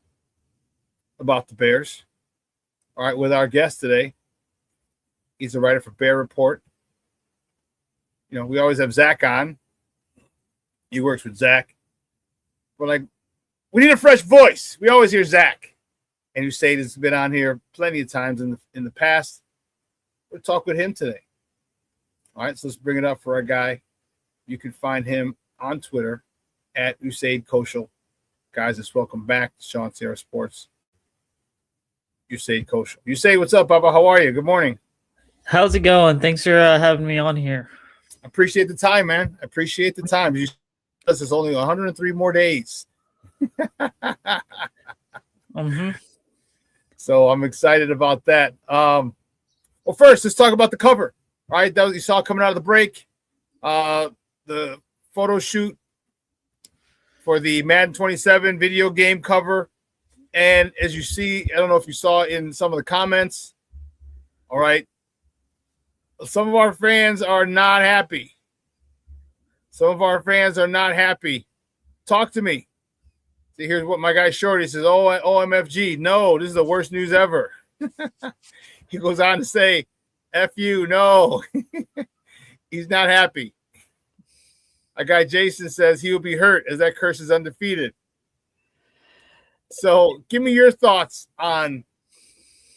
about the Bears. All right, with our guest today. He's a writer for Bear Report. You know, we always have Zach on. He works with Zach. We're like, we need a fresh voice. We always hear Zach. And Usayd has been on here plenty of times in the past. We'll talk with him today. All right, so let's bring it up for our guy. You can find him on Twitter at Usayd Koshul. Guys, let's welcome back to Shawn Sierra Sports. Usayd Koshul. Usayd, what's up, Baba? How are you? Good morning. How's it going? Thanks for having me on here. I appreciate the time, man. I appreciate the time. This is only 103 more days. So I'm excited about that. Well, first, let's talk about the cover. All right, that was you saw coming out of the break. The photo shoot for the Madden 27 video game cover. And as you see, I don't know if you saw in some of the comments. All right. Some of our fans are not happy. Some of our fans are not happy. Talk to me. See, here's what my guy Shorty says. Oh, OMFG. No, this is the worst news ever. He goes on to say, F you, no. He's not happy. A guy Jason says he will be hurt as that curse is undefeated. So give me your thoughts on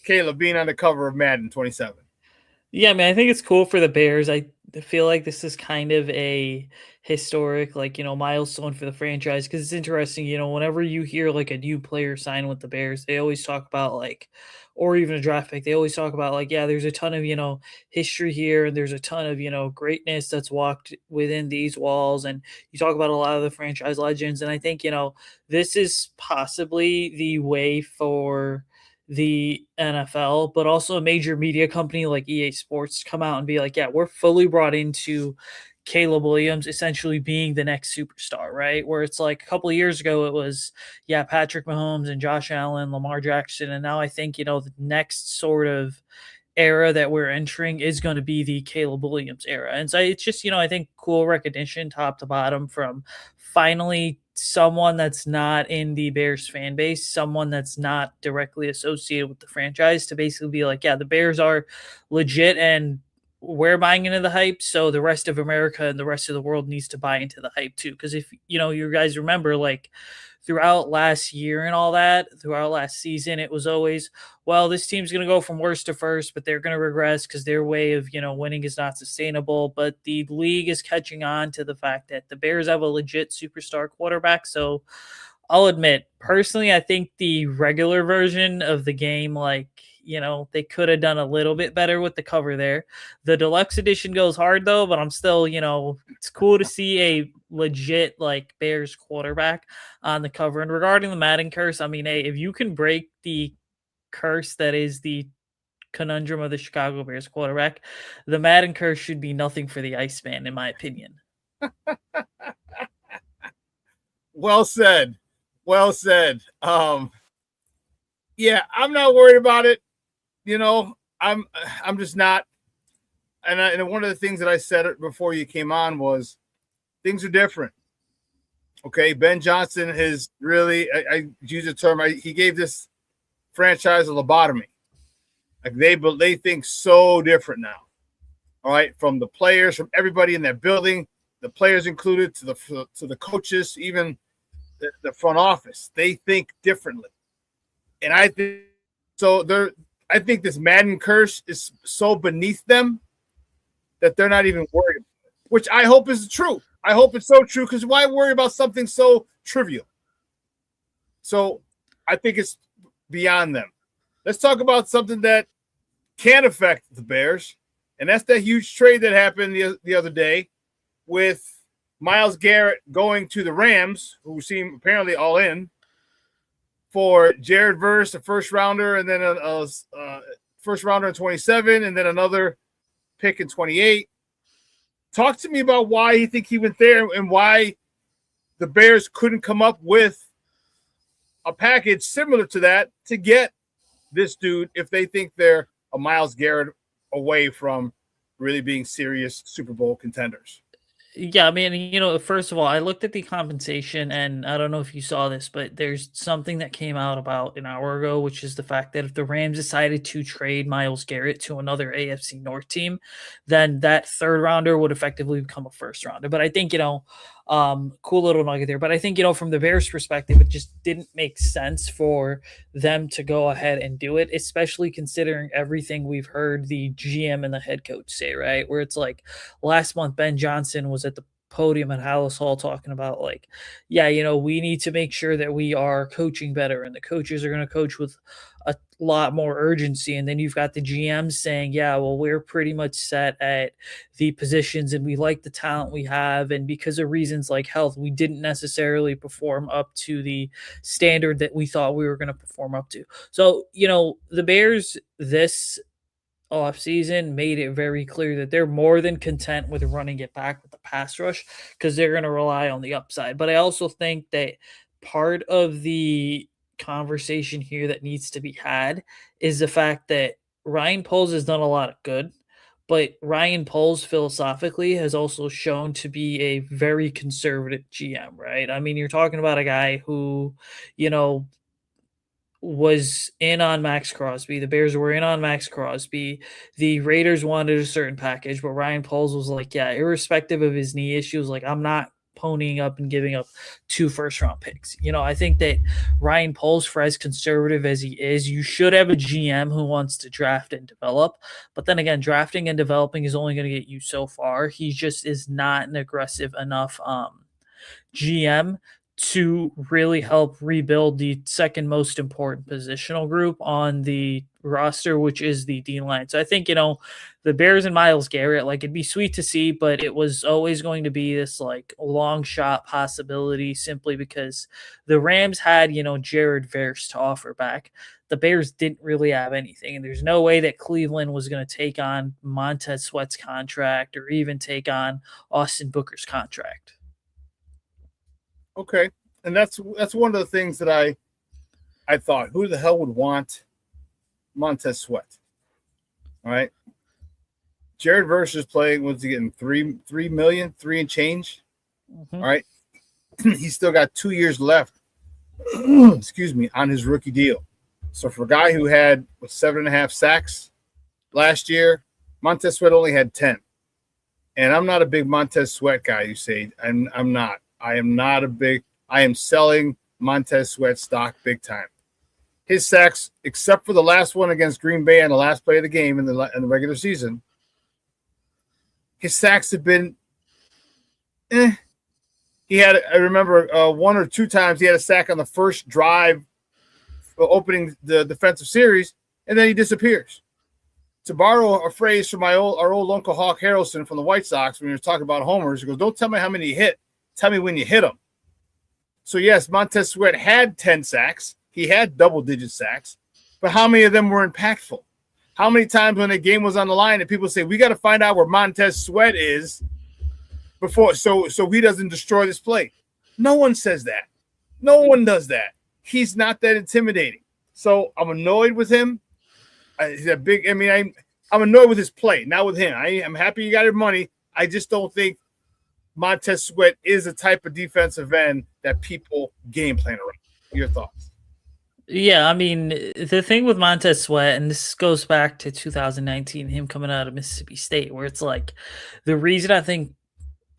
Caleb being on the cover of Madden 27. Yeah, I mean, I think it's cool for the Bears. I feel like this is kind of a historic, milestone for the franchise because it's interesting, whenever you hear like a new player sign with the Bears, they always talk about or even a draft pick, they always talk about yeah, there's a ton of, history here and there's a ton of, greatness that's walked within these walls. And you talk about a lot of the franchise legends. And I think, this is possibly the way for the NFL, but also a major media company like EA Sports to come out and be like, yeah, we're fully brought into Caleb Williams essentially being the next superstar, right? Where it's like a couple of years ago, it was, Patrick Mahomes and Josh Allen, Lamar Jackson. And now I think, the next sort of era that we're entering is going to be the Caleb Williams era. And so it's just, I think cool recognition top to bottom from finally someone that's not in the Bears fan base, someone that's not directly associated with the franchise to basically be like, yeah, the Bears are legit and we're buying into the hype. So the rest of America and the rest of the world needs to buy into the hype too. Cause if, you guys remember throughout last year and all that, throughout last season, it was always, well, this team's going to go from worst to first, but they're going to regress because their way of, winning is not sustainable. But the league is catching on to the fact that the Bears have a legit superstar quarterback. So I'll admit, personally, I think the regular version of the game, they could have done a little bit better with the cover there. The deluxe edition goes hard though, but I'm still, it's cool to see a legit Bears quarterback on the cover. And regarding the Madden curse, I mean, hey, if you can break the curse that is the conundrum of the Chicago Bears quarterback, the Madden curse should be nothing for the Iceman, in my opinion. Well said. Well said. Yeah, I'm not worried about it. I'm just not. And one of the things that I said before you came on was things are different. Okay, Ben Johnson has really, I use the term, he gave this franchise a lobotomy. They think so different now. All right, from the players, from everybody in that building, the players included, to the coaches, even the front office. They think differently, and I think so. I think this Madden curse is so beneath them that they're not even worried about it, which I hope is true. I hope it's so true because why worry about something so trivial? So I think it's beyond them. Let's talk about something that can affect the Bears, and that's that huge trade that happened the other day with Myles Garrett going to the Rams, who seem apparently all in, for Jared Verse, a first rounder, and then a first rounder in 27, and then another pick in 28. Talk to me about why you think he went there and why the Bears couldn't come up with a package similar to that to get this dude if they think they're a Myles Garrett away from really being serious Super Bowl contenders. Yeah, I mean, first of all, I looked at the compensation, and I don't know if you saw this, but there's something that came out about an hour ago, which is the fact that if the Rams decided to trade Myles Garrett to another AFC North team, then that third rounder would effectively become a first rounder. But I think, cool little nugget there. But I think, from the Bears' perspective, it just didn't make sense for them to go ahead and do it, especially considering everything we've heard the GM and the head coach say, right? Where it's like last month, Ben Johnson was at the podium at Hallis Hall talking about we need to make sure that we are coaching better and the coaches are going to coach with lot more urgency. And then you've got the GM saying, yeah, well, we're pretty much set at the positions and we like the talent we have. And because of reasons like health, we didn't necessarily perform up to the standard that we thought we were going to perform up to. So, the Bears this offseason made it very clear that they're more than content with running it back with the pass rush because they're going to rely on the upside. But I also think that part of the conversation here that needs to be had is the fact that Ryan Poles has done a lot of good, but Ryan Poles philosophically has also shown to be a very conservative GM, right? I mean, you're talking about a guy who, was in on Max Crosby. The Bears were in on Max Crosby. The Raiders wanted a certain package, but Ryan Poles was like, yeah, irrespective of his knee issues, like, I'm not ponying up and giving up 2 first-round picks. I think that Ryan Poles, for as conservative as he is, you should have a GM who wants to draft and develop. But then again, drafting and developing is only going to get you so far. He just is not an aggressive enough GM to really help rebuild the second most important positional group on the roster, which is the D line. So I think, the Bears and Myles Garrett, like, it'd be sweet to see, but it was always going to be this like long shot possibility simply because the Rams had, Jared Verse to offer back. The Bears didn't really have anything, and there's no way that Cleveland was going to take on Montez Sweat's contract or even take on Austin Booker's contract. Okay, and that's one of the things that I thought, who the hell would want Montez Sweat? All right, Jared Verse is playing. What's he getting? $3 million, 3 and change. Mm-hmm. All right, he's still got 2 years left. Excuse me, on his rookie deal. So for a guy who had 7.5 sacks last year, Montez Sweat only had 10. And I'm not a big Montez Sweat guy. You say I'm not. I am selling Montez Sweat stock big time. His sacks, except for the last one against Green Bay on the last play of the game in the regular season, his sacks have been He had, I remember 1 or 2 times he had a sack on the first drive opening the defensive series, and then he disappears. To borrow a phrase from our old Uncle Hawk Harrelson from the White Sox, when he was talking about homers, he goes, "Don't tell me how many you hit. Tell me when you hit them." So, yes, Montez Sweat had 10 sacks. He had double-digit sacks. But how many of them were impactful? How many times when the game was on the line and people say, we got to find out where Montez Sweat is before so he doesn't destroy this play? No one says that. No one does that. He's not that intimidating. So I'm annoyed with him. He's a big – I'm annoyed with his play, not with him. I'm happy you got your money. I just don't think Montez Sweat is the type of defensive end that people game plan around. Your thoughts? Yeah, the thing with Montez Sweat, and this goes back to 2019, him coming out of Mississippi State, where it's like the reason I think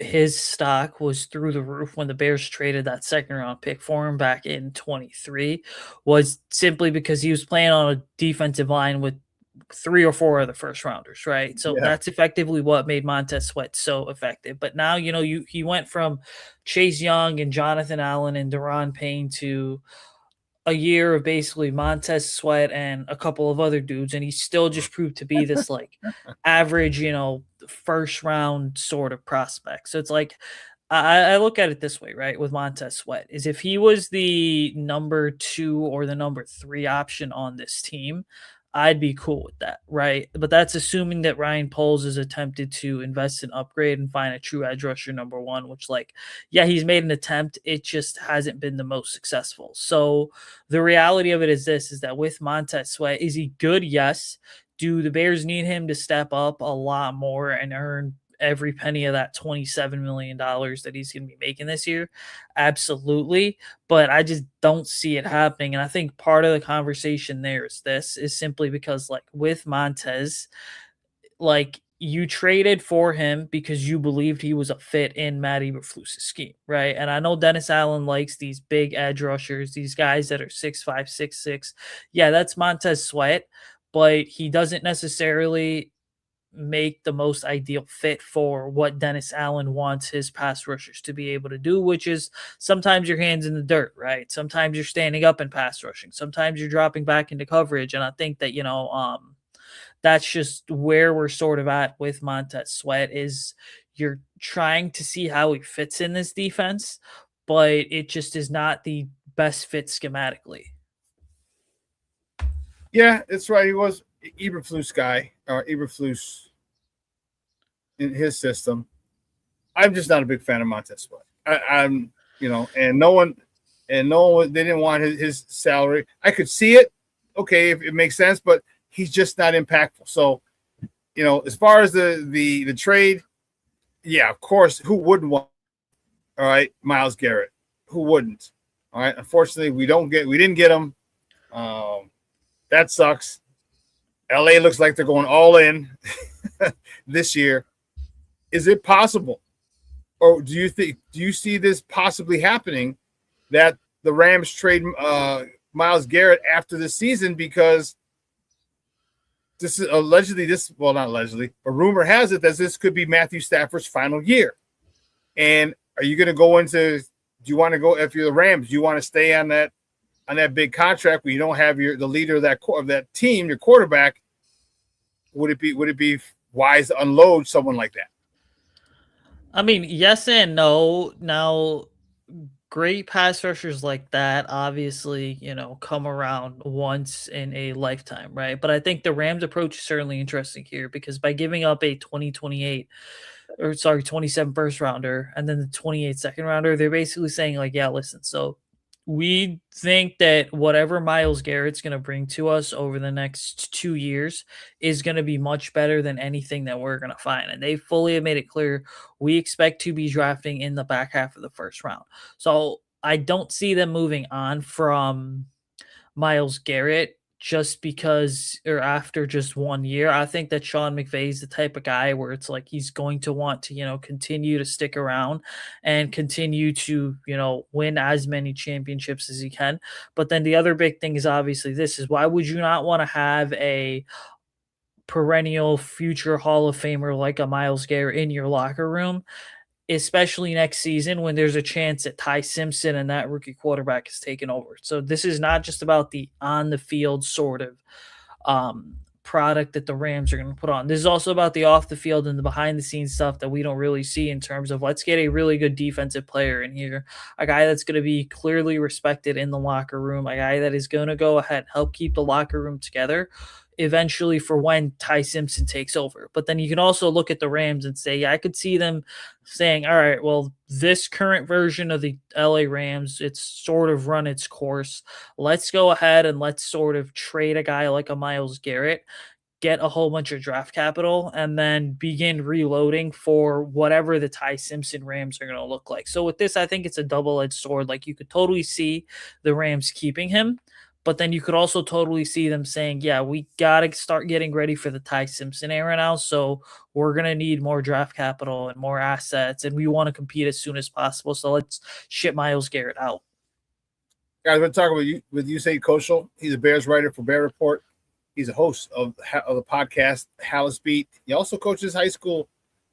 his stock was through the roof when the Bears traded that second-round pick for him back in 23 was simply because he was playing on a defensive line with 3 or 4 other first-rounders, right? So that's effectively what made Montez Sweat so effective. But now, he went from Chase Young and Jonathan Allen and Daron Payne to a year of basically Montez Sweat and a couple of other dudes, and he still just proved to be this like average, first round sort of prospect. So it's like I look at it this way, right? With Montez Sweat, is if he was the number 2 or the number 3 option on this team, I'd be cool with that, right? But that's assuming that Ryan Poles has attempted to invest in upgrade and find a true edge rusher number 1, which he's made an attempt. It just hasn't been the most successful. So the reality of it is this, is that with Montez Sweat, is he good? Yes. Do the Bears need him to step up a lot more and earn every penny of that $27 million that he's going to be making this year? Absolutely. But I just don't see it happening. And I think part of the conversation there is simply because with Montez, you traded for him because you believed he was a fit in Matt Eberflus's scheme, right? And I know Dennis Allen likes these big edge rushers, these guys that are 6'5", 6'6". Yeah, that's Montez Sweat, but he doesn't necessarily make the most ideal fit for what Dennis Allen wants his pass rushers to be able to do, which is sometimes your hands in the dirt, right? Sometimes you're standing up and pass rushing. Sometimes you're dropping back into coverage. And I think that, that's just where we're sort of at with Montez Sweat is you're trying to see how he fits in this defense, but it just is not the best fit schematically. Yeah, that's right. He was Eberflus guy, or Eberflus in his system. I'm just not a big fan of Montez Sweat. I'm, and no one, they didn't want his salary. I could see it. Okay, if it makes sense, but he's just not impactful. So, as far as the trade, yeah, of course, who wouldn't want? All right, Myles Garrett, who wouldn't? All right, unfortunately, we didn't get him. That sucks. LA looks like they're going all in this year. Is it possible, or do you see this possibly happening that the Rams trade Myles Garrett after the season because this is not allegedly, but rumor has it that this could be Matthew Stafford's final year. And are you going to go into? Do you want to go if you're the Rams? Do you want to stay on that big contract where you don't have the leader of that team, your quarterback? Would it be wise to unload someone like that? I mean, yes and no. Now, great pass rushers like that obviously, come around once in a lifetime, right? But I think the Rams approach is certainly interesting here because by giving up a 27 first rounder and then the 28 second rounder, they're basically saying like, yeah, listen, so we think that whatever Myles Garrett's going to bring to us over the next 2 years is going to be much better than anything that we're going to find. And they fully have made it clear we expect to be drafting in the back half of the first round. So I don't see them moving on from Myles Garrett just because or after just 1 year. I think that Sean McVay is the type of guy where it's like he's going to want to, continue to stick around and continue to, win as many championships as he can. But then the other big thing is obviously this is why would you not want to have a perennial future Hall of Famer like a Myles Garrett in your locker room, especially next season when there's a chance that Ty Simpson and that rookie quarterback is taken over. So this is not just about the on the field sort of product that the Rams are going to put on. This is also about the off the field and the behind the scenes stuff that we don't really see in terms of let's get a really good defensive player in here, a guy that's going to be clearly respected in the locker room, a guy that is going to go ahead and help keep the locker room together eventually for when Ty Simpson takes over. But then you can also look at the Rams and say, yeah, I could see them saying, all right, well, this current version of the LA Rams, it's sort of run its course. Let's go ahead and let's sort of trade a guy like a Myles Garrett, get a whole bunch of draft capital, and then begin reloading for whatever the Ty Simpson Rams are going to look like. So with this, I think it's a double-edged sword. Like you could totally see the Rams keeping him, but then you could also totally see them saying, yeah, we got to start getting ready for the Ty Simpson era now. So we're going to need more draft capital and more assets, and we want to compete as soon as possible. So let's ship Myles Garrett out. Guys, we're talking with Usayd Koshul. He's a Bears writer for Bear Report. He's a host of the podcast, Hallis Beat. He also coaches high school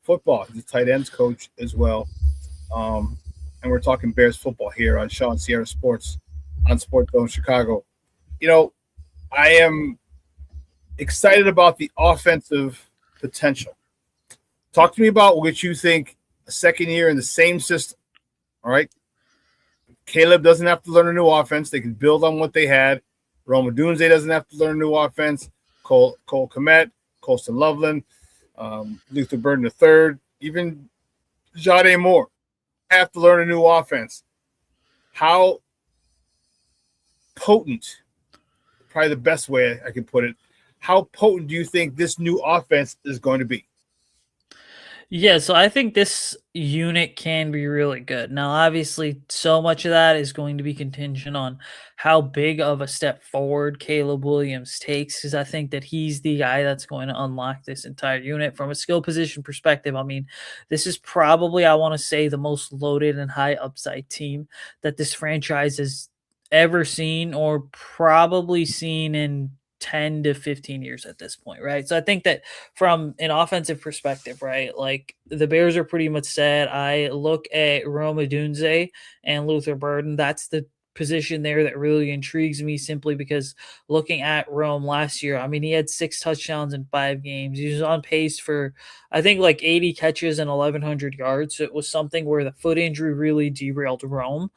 football. He's a tight ends coach as well. And we're talking Bears football here on ShawnSierraSports on Sports Zone Chicago. I am excited about the offensive potential. Talk to me about what you think a second year in the same system. All right. Caleb doesn't have to learn a new offense. They can build on what they had. Roma Dunze doesn't have to learn a new offense. Cole Kmet, Colston Loveland, Luther Burden III, even Jade Moore have to learn a new offense. How potent, probably the best way I can put it, how potent do you think this new offense is going to be? Yeah, so I think this unit can be really good. Now, obviously, so much of that is going to be contingent on how big of a step forward Caleb Williams takes, because I think that he's the guy that's going to unlock this entire unit from a skill position perspective. I mean, this is probably, I want to say, the most loaded and high upside team that this franchise has ever seen or probably seen in 10 to 15 years at this point, right? So I think that from an offensive perspective, right, like the Bears are pretty much set. I look at Rome Odunze and Luther Burden. That's the position there that really intrigues me, simply because looking at Rome last year, I mean, he had 6 touchdowns in 5 games. He was on pace for, I think, like 80 catches and 1,100 yards. So it was something where the foot injury really derailed Rome.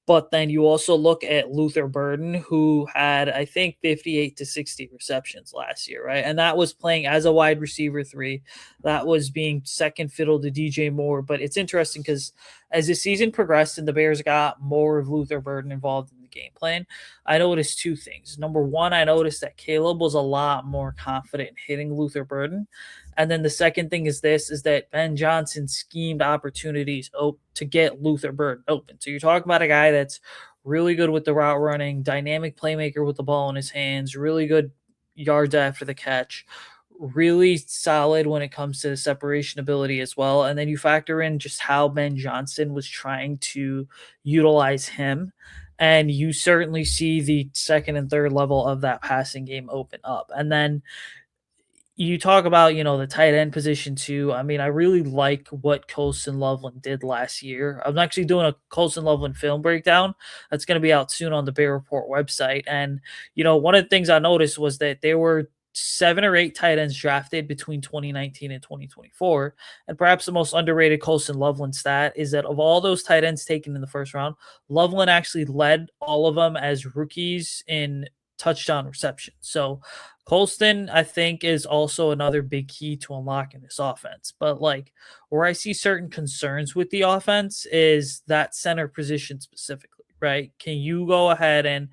But then you also look at Luther Burden, who had, I think, 58 to 60 receptions last year, right? And that was playing as a wide receiver 3. That was being second fiddle to DJ Moore. But it's interesting because as the season progressed and the Bears got more of Luther Burden involved in the game plan, I noticed 2 things. Number one, I noticed that Caleb was a lot more confident in hitting Luther Burden. And then the second thing is that Ben Johnson schemed opportunities to get Luther Burden open. So you're talking about a guy that's really good with the route running, dynamic playmaker with the ball in his hands, really good yards after the catch, really solid when it comes to separation ability as well. And then you factor in just how Ben Johnson was trying to utilize him. And you certainly see the second and third level of that passing game open up. And then you talk about, the tight end position too. I mean, I really like what Colston Loveland did last year. I'm actually doing a Colston Loveland film breakdown that's going to be out soon on the Bear Report website. And, one of the things I noticed was that there were 7 or 8 tight ends drafted between 2019 and 2024. And perhaps the most underrated Colston Loveland stat is that of all those tight ends taken in the first round, Loveland actually led all of them as rookies in touchdown reception. So Colston, I think, is also another big key to unlocking this offense. But where I see certain concerns with the offense is that center position specifically, right? Can you go ahead and,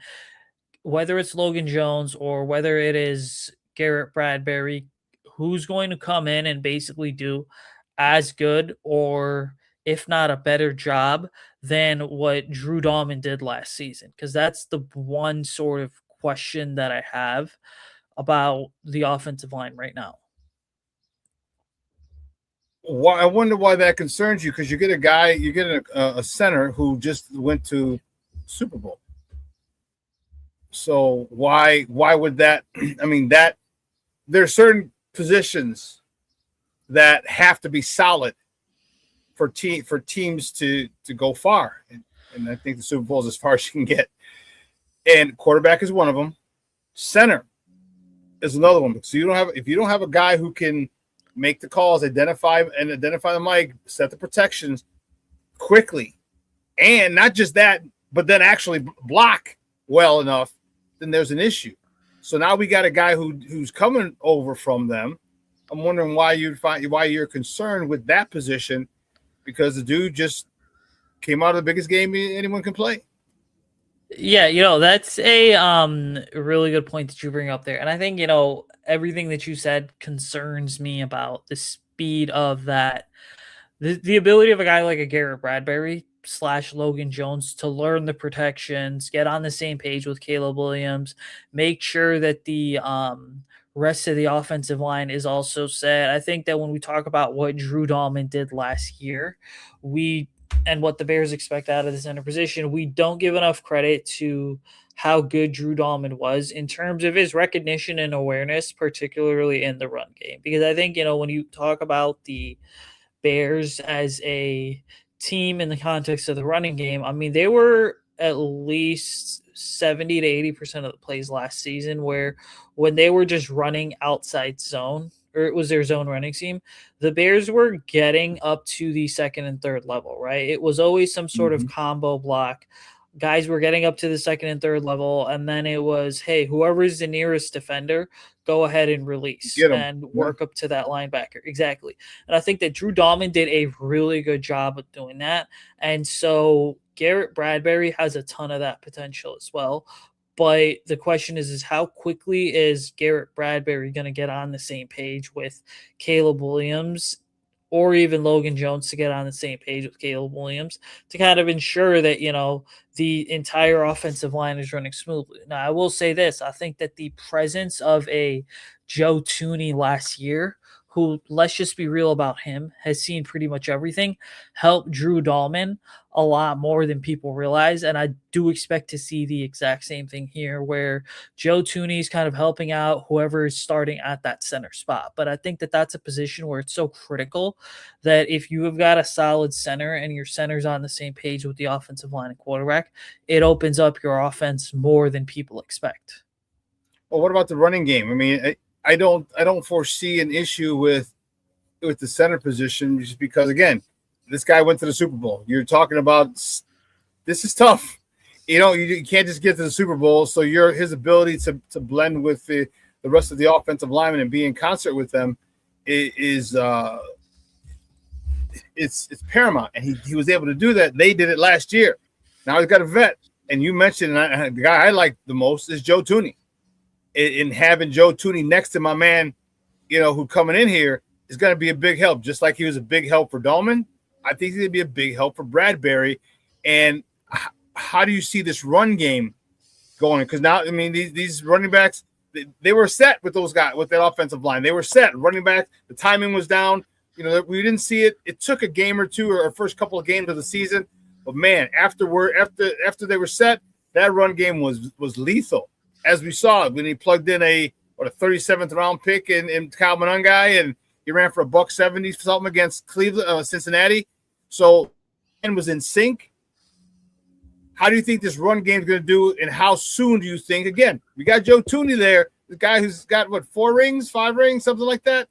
whether it's Logan Jones or whether it is Garrett Bradbury, who's going to come in and basically do as good, or if not a better job than what Drew Dahlman did last season? Because that's the one sort of question that I have about the offensive line right now. I wonder why that concerns you, because you get a center who just went to Super Bowl. So why would that? I mean, that there are certain positions that have to be solid for teams to go far, and I think the Super Bowl is as far as you can get. And quarterback is one of them. Center is another one, because if you don't have a guy who can make the calls, identify the mic, set the protections quickly, and not just that, but then actually block well enough, then there's an issue. So now we got a guy who's coming over from them. I'm wondering why you're concerned with that position, because the dude just came out of the biggest game anyone can play. Yeah, that's a really good point that you bring up there. And I think, everything that you said concerns me about the speed of that. The ability of a guy like a Garrett Bradbury / Logan Jones to learn the protections, get on the same page with Caleb Williams, make sure that the rest of the offensive line is also set. I think that when we talk about what Drew Dahlman did last year, and what the Bears expect out of the center position, we don't give enough credit to how good Drew Dahlman was in terms of his recognition and awareness, particularly in the run game. Because I think, when you talk about the Bears as a team in the context of the running game, I mean, they were at least 70 to 80% of the plays last season where when they were just running outside zone, or it was their zone running scheme, the Bears were getting up to the second and third level, right? It was always some sort of combo block. Guys were getting up to the second and third level, and then it was, hey, whoever is the nearest defender, go ahead and release and work up to that linebacker. Exactly. And I think that Drew Dahlman did a really good job of doing that. And so Garrett Bradbury has a ton of that potential as well. But the question is how quickly is Garrett Bradbury going to get on the same page with Caleb Williams, or even Logan Jones to get on the same page with Caleb Williams to kind of ensure that, the entire offensive line is running smoothly. Now, I will say this. I think that the presence of a Joe Thuney last year, who, let's just be real about him, has seen pretty much everything, help Drew Dahlman a lot more than people realize. And I do expect to see the exact same thing here where Joe Tooney's kind of helping out whoever is starting at that center spot. But I think that that's a position where it's so critical that if you have got a solid center and your center's on the same page with the offensive line and quarterback, it opens up your offense more than people expect. Well, what about the running game? I mean, I don't foresee an issue with the center position just because, again, this guy went to the Super Bowl. You're talking about this is tough. You can't just get to the Super Bowl. So his ability to blend with the rest of the offensive linemen and be in concert with them is it's paramount. And he was able to do that. They did it last year. Now he's got a vet. And you mentioned the guy I like the most is Joe Tooney. In having Joe Tooney next to my man, who coming in here is going to be a big help. Just like he was a big help for Dahlman, I think he's going to be a big help for Bradbury. And how do you see this run game going? Because now, I mean, these running backs, they were set with those guys, with that offensive line. They were set. Running back, the timing was down. We didn't see it. It took a game or two or first couple of games of the season. But, man, after they were set, that run game was lethal. As we saw when he plugged in a 37th round pick in Kyle Monangai, and he ran for $170 something against Cincinnati. So, and was in sync. How do you think this run game is going to do, and how soon do you think? Again, we got Joe Tooney there, the guy who's got 5 rings, something like that.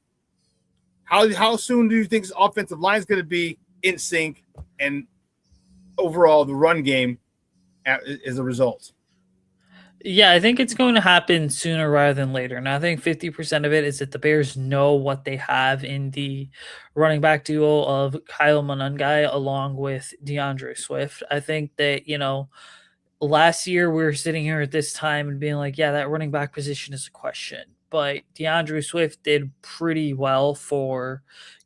How soon do you think this offensive line is going to be in sync, and overall the run game as a result? Yeah, I think it's going to happen sooner rather than later. And I think 50% of it is that the Bears know what they have in the running back duo of Kyle Monangai along with DeAndre Swift. I think that, last year we were sitting here at this time and being like, yeah, that running back position is a question. But DeAndre Swift did pretty well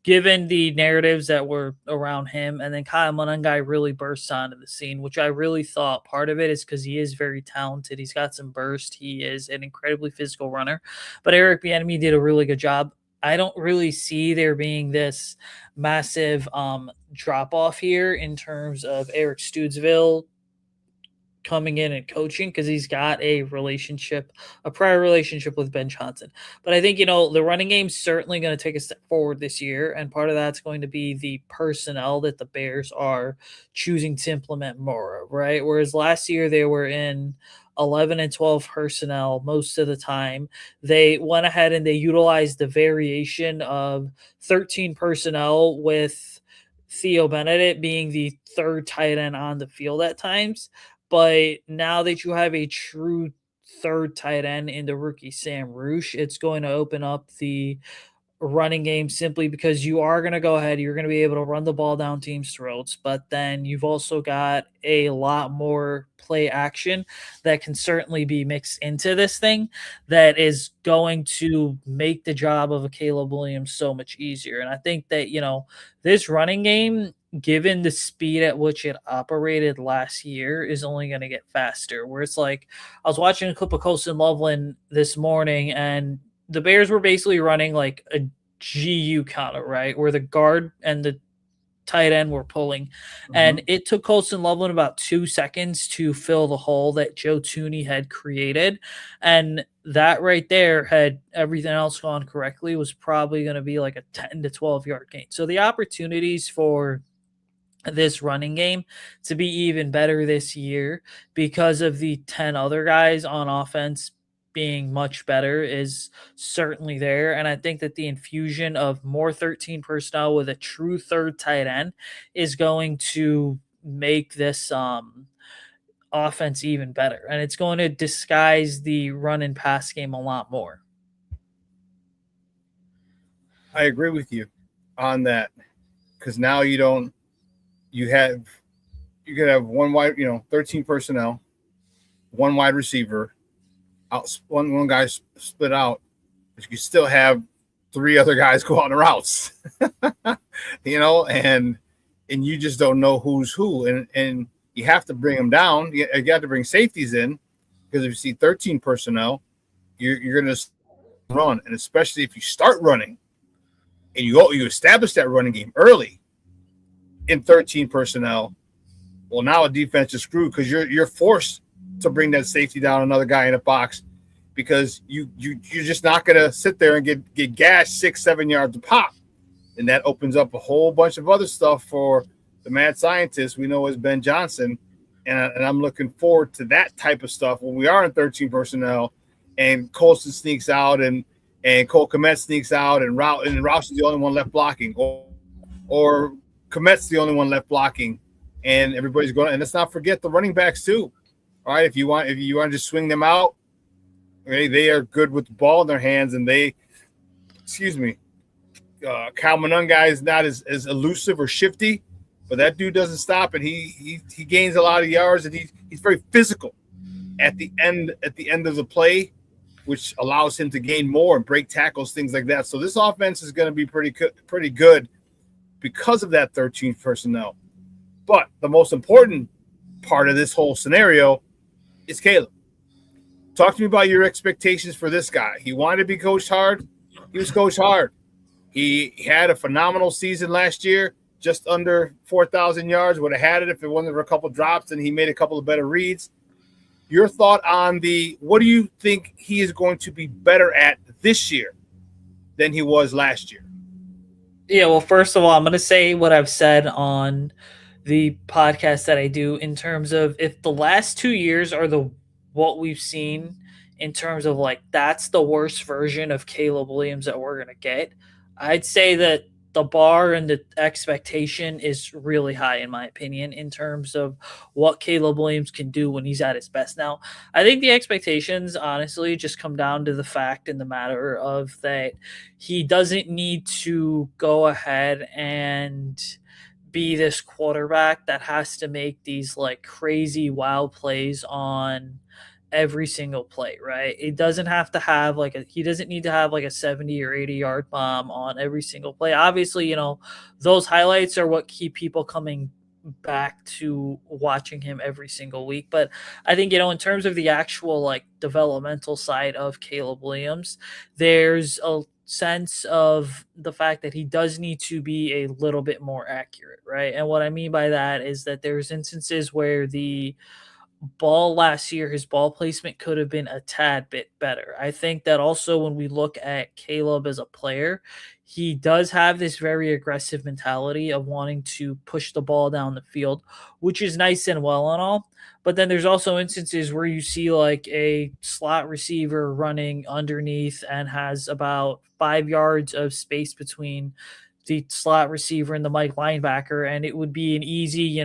given the narratives that were around him. And then Kyle Monangai really burst onto the scene, which I really thought part of it is because he is very talented. He's got some burst. He is an incredibly physical runner. But Eric Bieniemy did a really good job. I don't really see there being this massive drop-off here in terms of Eric Stoodsville coming in and coaching, because he's got a prior relationship with Ben Johnson. But I think, the running game's certainly going to take a step forward this year, and part of that's going to be the personnel that the Bears are choosing to implement more of, right? Whereas last year they were in 11 and 12 personnel most of the time. They went ahead and they utilized the variation of 13 personnel with Theo Benedict being the third tight end on the field at times. But now that you have a true third tight end in the rookie Sam Roosh, it's going to open up the running game simply because you are going to go ahead. You're going to be able to run the ball down teams' throats, but then you've also got a lot more play action that can certainly be mixed into this thing that is going to make the job of a Caleb Williams so much easier. And I think that, this running game, given the speed at which it operated last year, is only going to get faster. Where it's like, I was watching a clip of Colston Loveland this morning, and the Bears were basically running like a GU counter, right? Where the guard and the tight end were pulling. And it took Colston Loveland about 2 seconds to fill the hole that Joe Tooney had created. And that right there, had everything else gone correctly, was probably going to be like a 10 to 12 yard gain. So the opportunities for this running game to be even better this year because of the 10 other guys on offense being much better is certainly there. And I think that the infusion of more 13 personnel with a true third tight end is going to make this offense even better. And it's going to disguise the run and pass game a lot more. I agree with you on that, because now you could have one wide, 13 personnel, one wide receiver, one guy split out, but you still have 3 other guys go on the routes, and you just don't know who's who, and you have to bring them down. You have to bring safeties in, because if you see 13 personnel, you're going to run, and especially if you start running, and you establish that running game early in 13 personnel, well, now a defense is screwed because you're forced to bring that safety down another guy in the box because you're just not going to sit there and get gashed 6-7 yards a pop. And that opens up a whole bunch of other stuff for the mad scientist we know as Ben Johnson. And I'm looking forward to that type of stuff when we are in 13 personnel and Colston sneaks out and Cole Kmet sneaks out and Roush is the only one left blocking or Kmet's the only one left blocking and everybody's going. And let's not forget the running backs too. All right. If you want to just swing them out, okay, they are good with the ball in their hands and Kyle Monunga is not as elusive or shifty, but that dude doesn't stop, and he gains a lot of yards, and he's very physical at the end of the play, which allows him to gain more and break tackles, things like that. So this offense is going to be pretty good because of that 13 personnel. But the most important part of this whole scenario is Caleb. Talk to me about your expectations for this guy. He wanted to be coached hard. He was coached hard. He had a phenomenal season last year, just under 4,000 yards. Would have had it if it wasn't for a couple drops and he made a couple of better reads. Your thought on what do you think he is going to be better at this year than he was last year? Yeah, well, first of all, I'm going to say what I've said on the podcast that I do in terms of if the last 2 years are what we've seen in terms of like that's the worst version of Caleb Williams that we're going to get, I'd say that the bar and the expectation is really high, in my opinion, in terms of what Caleb Williams can do when he's at his best. Now, I think the expectations, honestly, just come down to the fact and the matter of that he doesn't need to go ahead and be this quarterback that has to make these like crazy wild plays on every single play, right? It doesn't have to have he doesn't need to have like a 70 or 80 yard bomb on every single play. Obviously, those highlights are what keep people coming back to watching him every single week. But I think, in terms of the actual like developmental side of Caleb Williams, there's a sense of the fact that he does need to be a little bit more accurate, right? And what I mean by that is that there's instances where the ball last year, his ball placement could have been a tad bit better. I think that also when we look at Caleb as a player, he does have this very aggressive mentality of wanting to push the ball down the field, which is nice and well and all. But then there's also instances where you see like a slot receiver running underneath and has about 5 yards of space between the slot receiver and the Mike linebacker, and it would be an easy,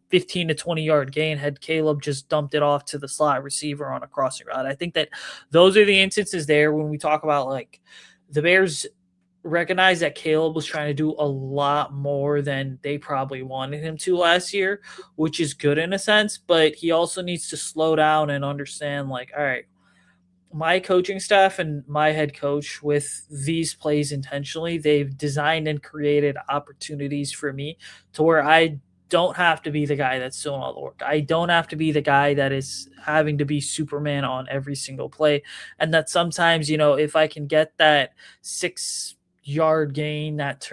15 to 20 yard gain had Caleb just dumped it off to the slot receiver on a crossing route. I think that those are the instances there when we talk about like the Bears recognize that Caleb was trying to do a lot more than they probably wanted him to last year, which is good in a sense, but he also needs to slow down and understand like, all right, my coaching staff and my head coach with these plays intentionally, they've designed and created opportunities for me to where I don't have to be the guy that's doing all the work. I don't have to be the guy that is having to be Superman on every single play. And that sometimes, if I can get that 6 yard gain, that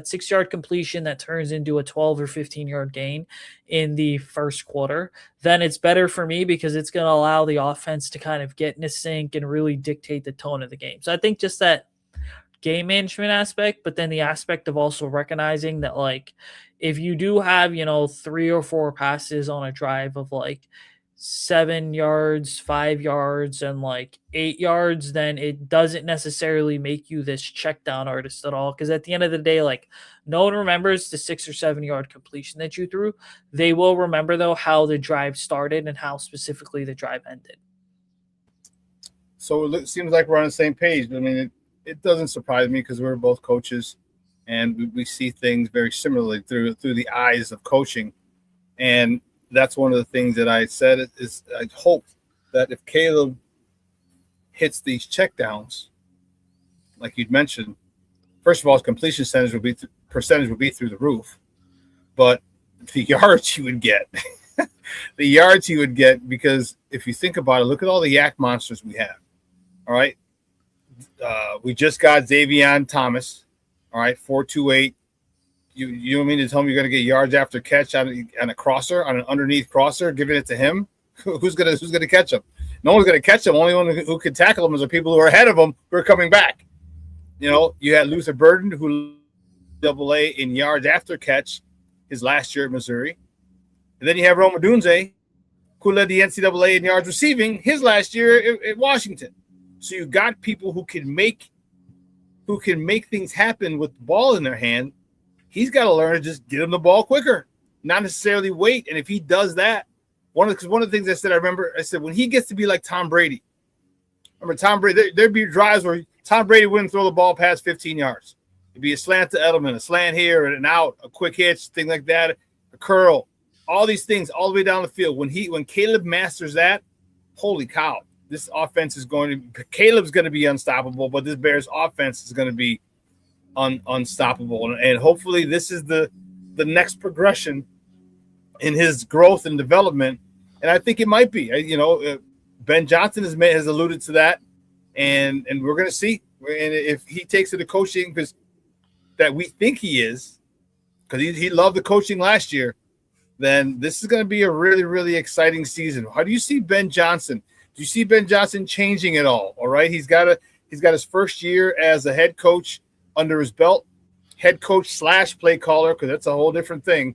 6 yard completion that turns into a 12 or 15 yard gain in the first quarter, then it's better for me because it's going to allow the offense to kind of get in a sync and really dictate the tone of the game. So I think just that game management aspect, but then the aspect of also recognizing that like if you do have 3 or 4 passes on a drive of like 7 yards, 5 yards, and like 8 yards, then it doesn't necessarily make you this check down artist at all. Because at the end of the day, like no one remembers the 6 or 7 yard completion that you threw. They will remember though how the drive started and how specifically the drive ended. So it seems like we're on the same page. I mean, it doesn't surprise me because we're both coaches and we see things very similarly through the eyes of coaching. And that's one of the things that I said is I hope that if Caleb hits these checkdowns, like you'd mentioned, first of all, his completion percentage would be through the roof, but the yards he would get, because if you think about it, look at all the yak monsters we have. All right. We just got Xavier Thomas. All right, 4.28. You know what I mean? To tell me you're going to get yards after catch on a crosser, on an underneath crosser, giving it to him? Who's gonna catch him? No one's going to catch him. Only one who can tackle him is the people who are ahead of him who are coming back. You know, you had Luther Burden, who AA in yards after catch his last year at Missouri. And then you have Roma Dunze, who led the NCAA in yards receiving his last year at Washington. So you got people who can make things happen with the ball in their hand. He's got to learn to just get him the ball quicker, not necessarily wait. And if he does that, one of the things I said when he gets to be like Tom Brady. Remember Tom Brady? There'd be drives where Tom Brady wouldn't throw the ball past 15 yards. It'd be a slant to Edelman, a slant here, and an out, a quick hitch, thing like that, a curl, all these things all the way down the field. When Caleb masters that, holy cow, this offense is Caleb's going to be unstoppable, but this Bears offense is going to be unstoppable. And hopefully this is the next progression in his growth and development. And I think it might be. Ben Johnson has alluded to that, and we're going to see. And if he takes it to coaching that we think he is, because he loved the coaching last year, then this is going to be a really, really exciting season. How do you see Ben Johnson? Do you see Ben Johnson changing at all? All right, he's got his first year as a head coach under his belt, head coach / play caller, because that's a whole different thing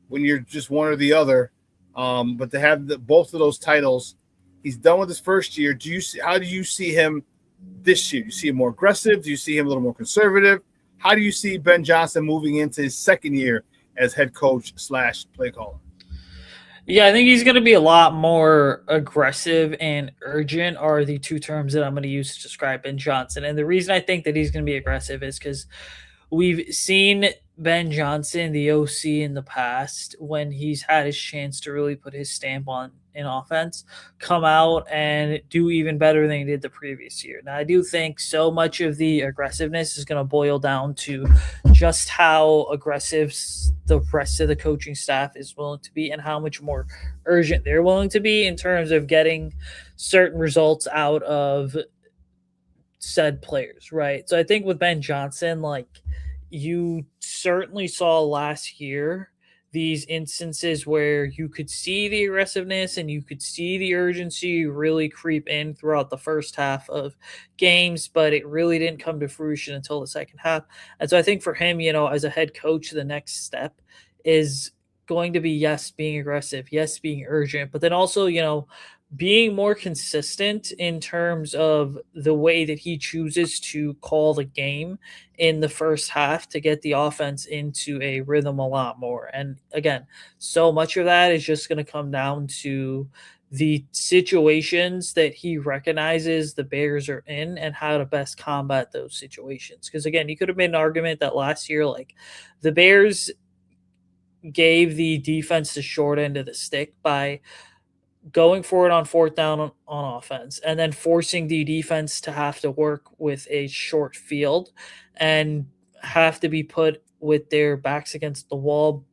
when you're just one or the other. But to have both of those titles, he's done with his first year. How do you see him this year? Do you see him more aggressive? Do you see him a little more conservative? How do you see Ben Johnson moving into his second year as head coach / play caller? Yeah, I think he's going to be a lot more aggressive and urgent are the two terms that I'm going to use to describe Ben Johnson. And the reason I think that he's going to be aggressive is because we've seen Ben Johnson, the OC, in the past when he's had his chance to really put his stamp on an offense, come out and do even better than he did the previous year. Now, I do think so much of the aggressiveness is going to boil down to just how aggressive the rest of the coaching staff is willing to be and how much more urgent they're willing to be in terms of getting certain results out of said players, right? So I think with Ben Johnson, like you certainly saw last year, these instances where you could see the aggressiveness and you could see the urgency really creep in throughout the first half of games, but it really didn't come to fruition until the second half. And so I think for him, as a head coach, the next step is going to be, yes, being aggressive, yes, being urgent, but then also, being more consistent in terms of the way that he chooses to call the game in the first half to get the offense into a rhythm a lot more. And again, so much of that is just going to come down to the situations that he recognizes the Bears are in and how to best combat those situations. Because again, you could have made an argument that last year, like the Bears gave the defense the short end of the stick by going for it on fourth down on offense and then forcing the defense to have to work with a short field and have to be put with their backs against the wall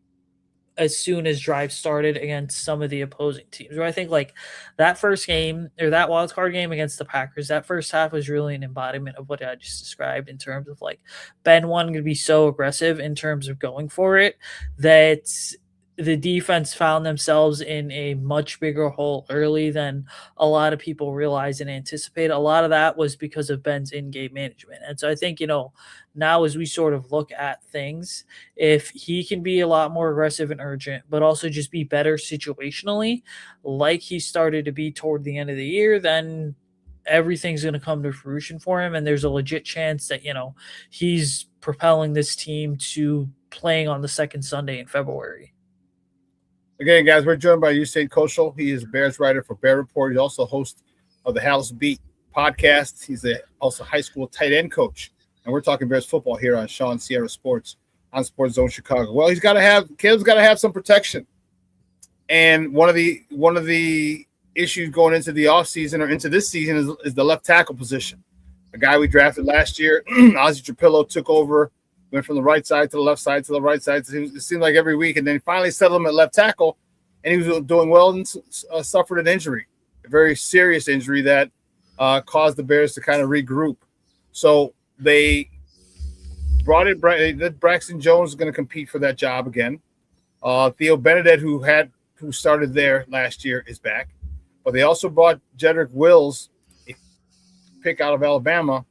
as soon as drives started against some of the opposing teams. Where I think like that first game or that wild card game against the Packers, that first half was really an embodiment of what I just described in terms of like Ben wanting to be so aggressive in terms of going for it that the defense found themselves in a much bigger hole early than a lot of people realize and anticipate. A lot of that was because of Ben's in-game management. And so I think, now as we sort of look at things, if he can be a lot more aggressive and urgent, but also just be better situationally, like he started to be toward the end of the year, then everything's going to come to fruition for him. And there's a legit chance that, he's propelling this team to playing on the second Sunday in February. Again, guys, we're joined by Usayd Koshul. He is a Bears writer for Bear Report. He's also host of the House Beat podcast. He's also high school tight end coach. And we're talking Bears football here on ShawnSierraSports on Sports Zone Chicago. Well, Caleb's got to have some protection. And one of the issues going into the offseason or into this season is the left tackle position. A guy we drafted last year, Ozzie Trapillo, took over. Went from the right side to the left side to the right side. It seemed like every week, and then finally settled him at left tackle, and he was doing well and suffered an injury, a very serious injury that caused the Bears to kind of regroup. So they brought in Braxton Jones is going to compete for that job again. Theo Benedict, who started there last year, is back. But they also brought Jedrick Wills, a pick out of Alabama,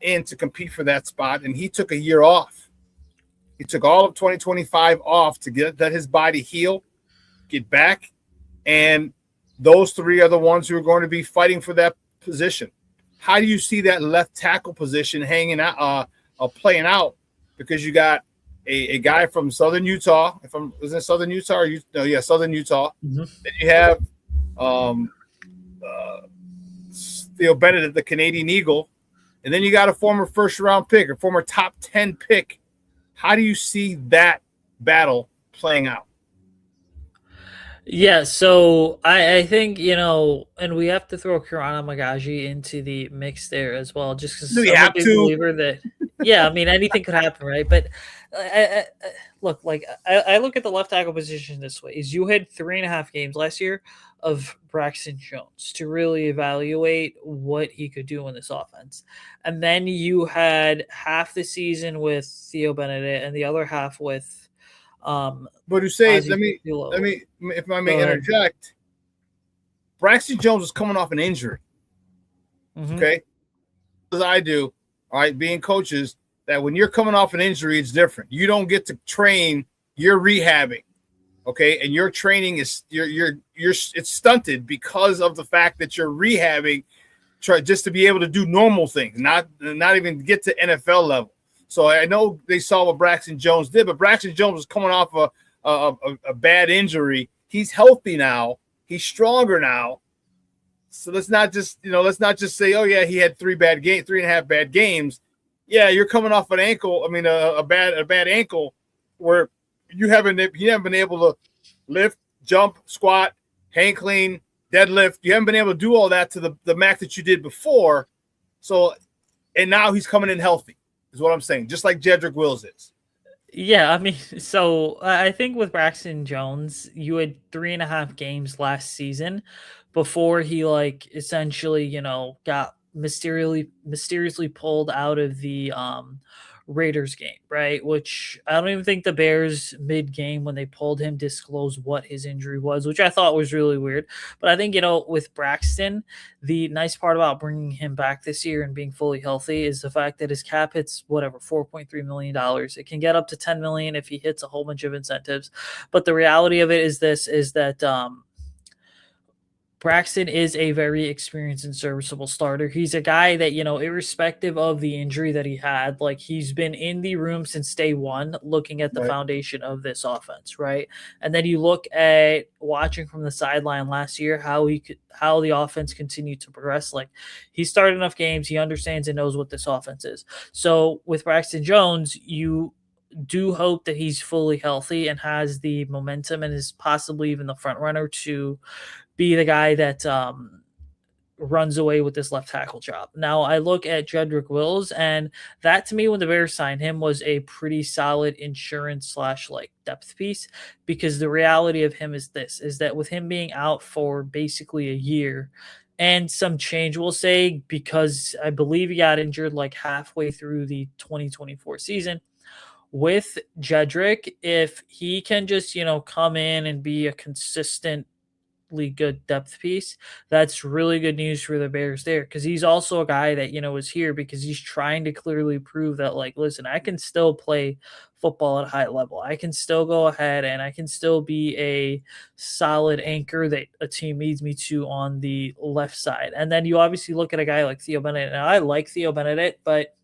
in to compete for that spot, and he took a year off. He took all of 2025 off to let his body heal, get back, and those three are the ones who are going to be fighting for that position. How do you see that left tackle position hanging out, playing out? Because you got a guy from Southern Utah. Was it Southern Utah? Southern Utah. Mm-hmm. Then you have Theo Benedict, the Canadian Eagle, and then you got a former first-round pick, a former top 10 pick. How do you see that battle playing out? Yeah, so I think, and we have to throw Kirana Magaji into the mix there as well, just because I'm a big believer that, yeah, I mean, anything could happen, right? But I look at the left tackle position this way: is you had 3.5 games last year of Braxton Jones to really evaluate what he could do in this offense, and then you had half the season with Theo Benedict and the other half with. But Usayd, let me, if I may interject, Braxton Jones is coming off an injury. Mm-hmm. Okay, as I do, all right, being coaches, that when you're coming off an injury, it's different. You don't get to train. You're rehabbing, okay, and your training is it's stunted because of the fact that you're rehabbing, just to be able to do normal things, not even get to NFL level. So I know they saw what Braxton Jones did, but Braxton Jones was coming off a bad injury. He's healthy now. He's stronger now. So let's not just say, oh yeah, he had 3.5 bad games. Yeah, you're coming off an ankle. I mean, a bad ankle where you haven't been able to lift, jump, squat, hang clean, deadlift. You haven't been able to do all that to the max that you did before. So, and now he's coming in healthy. Is what I'm saying, just like Jedrick Wills is. Yeah, I mean, so I think with Braxton Jones, you had 3.5 games last season before he essentially, got mysteriously pulled out of the Raiders game, right? Which I don't even think the Bears mid-game when they pulled him disclosed what his injury was, which I thought was really weird. But I think, with Braxton, the nice part about bringing him back this year and being fully healthy is the fact that his cap hits $4.3 million. It can get up to $10 million if he hits a whole bunch of incentives. But the reality of it is that Braxton is a very experienced and serviceable starter. He's a guy that, irrespective of the injury that he had, he's been in the room since day one looking at the foundation of this offense, right? And then you look at watching from the sideline last year how the offense continued to progress. He started enough games, he understands and knows what this offense is. So with Braxton Jones, you do hope that he's fully healthy and has the momentum and is possibly even the front runner to be the guy that runs away with this left tackle job. Now, I look at Jedrick Wills, and that to me, when the Bears signed him, was a pretty solid insurance / depth piece, because the reality of him is that with him being out for basically a year and some change, we'll say, because I believe he got injured halfway through the 2024 season. With Jedrick, if he can just, come in and be a consistent good depth piece, that's really good news for the Bears there, because he's also a guy that is here because he's trying to clearly prove that listen, I can still play football at a high level. I can still go ahead and I can still be a solid anchor that a team needs me to on the left side. And then you obviously look at a guy like Theo Benedict. Now, I like Theo Benedict, but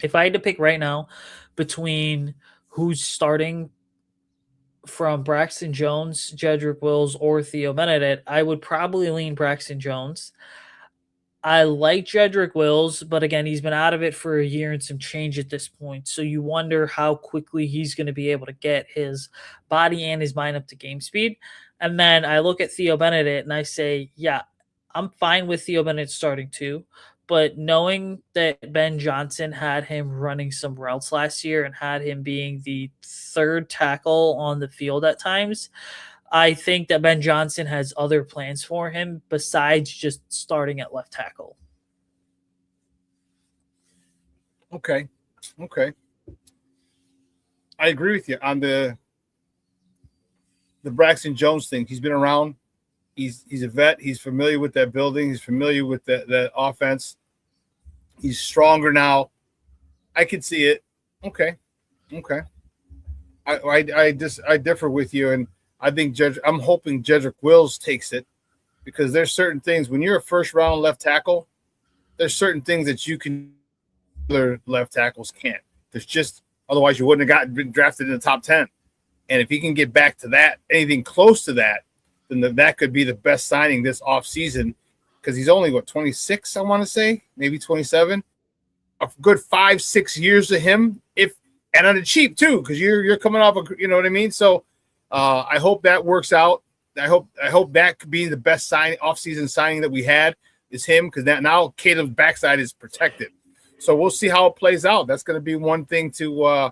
if I had to pick right now between who's starting from Braxton Jones, Jedrick Wills, or Theo Benedict, I would probably lean Braxton Jones. I like Jedrick Wills, but again, he's been out of it for a year and some change at this point. So you wonder how quickly he's going to be able to get his body and his mind up to game speed. And then I look at Theo Benedict and I say, yeah, I'm fine with Theo Benedict starting too. But knowing that Ben Johnson had him running some routes last year and had him being the third tackle on the field at times, I think that Ben Johnson has other plans for him besides just starting at left tackle. Okay. Okay. I agree with you on the Braxton Jones thing. He's been around. He's a vet. He's familiar with that building. He's familiar with that offense. He's stronger now. I can see it. Okay. I differ with you, and I think I'm hoping Jedrick Wills takes it, because there's certain things when you're a first round left tackle, there's certain things that you can other left tackles can't. There's just otherwise you wouldn't have been drafted in the top 10. And if he can get back to that, anything close to that, then that could be the best signing this offseason, because he's only 26, I want to say, maybe 27. A good 5-6 years to him, and on the cheap too, because you're coming off you know what I mean. So I hope that works out. I hope that could be the best offseason signing that we had is him, because now Caleb's backside is protected. So we'll see how it plays out. That's going to be one thing to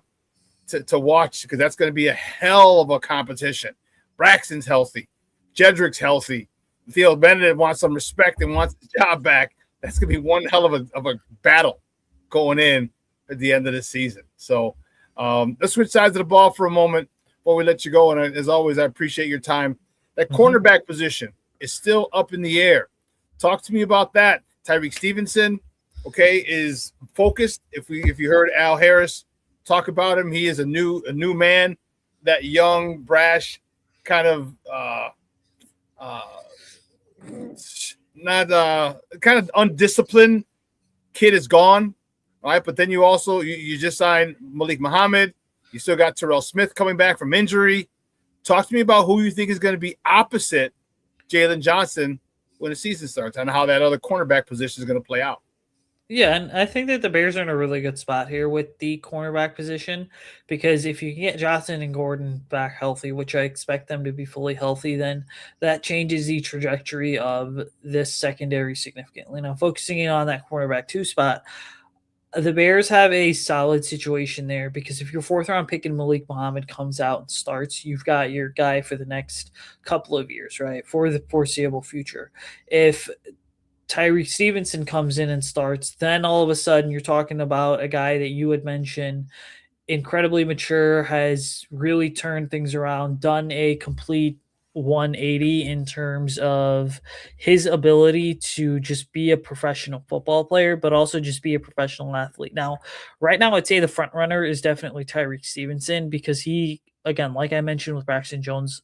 watch, because that's going to be a hell of a competition. Braxton's healthy, Jedrick's healthy. Theo Bennett wants some respect and wants his job back. That's going to be one hell of a battle going in at the end of the season. So let's switch sides of the ball for a moment before we let you go. And as always, I appreciate your time. That cornerback position is still up in the air. Talk to me about that. Tyreek Stevenson, okay, is focused. If you heard Al Harris talk about him, he is a new man. That young, brash, kind of kind of undisciplined kid is gone. All right, but then you just signed Malik Muhammad. You still got Terrell Smith coming back from injury. Talk to me about who you think is going to be opposite Jalen Johnson when the season starts, and how that other cornerback position is going to play out. Yeah, and I think that the Bears are in a really good spot here with the cornerback position, because if you can get Johnson and Gordon back healthy, which I expect them to be fully healthy, then that changes the trajectory of this secondary significantly. Now, focusing in on that cornerback 2 spot, the Bears have a solid situation there, because if your 4th-round pick in Malik Muhammad comes out and starts, you've got your guy for the next couple of years, right, for the foreseeable future. If Tyreek Stevenson comes in and starts, then all of a sudden you're talking about a guy that you had mentioned, incredibly mature, has really turned things around, done a complete 180 in terms of his ability to just be a professional football player, but also just be a professional athlete. Now, right now, I'd say the front runner is definitely Tyreek Stevenson, because he, again, like I mentioned with Braxton Jones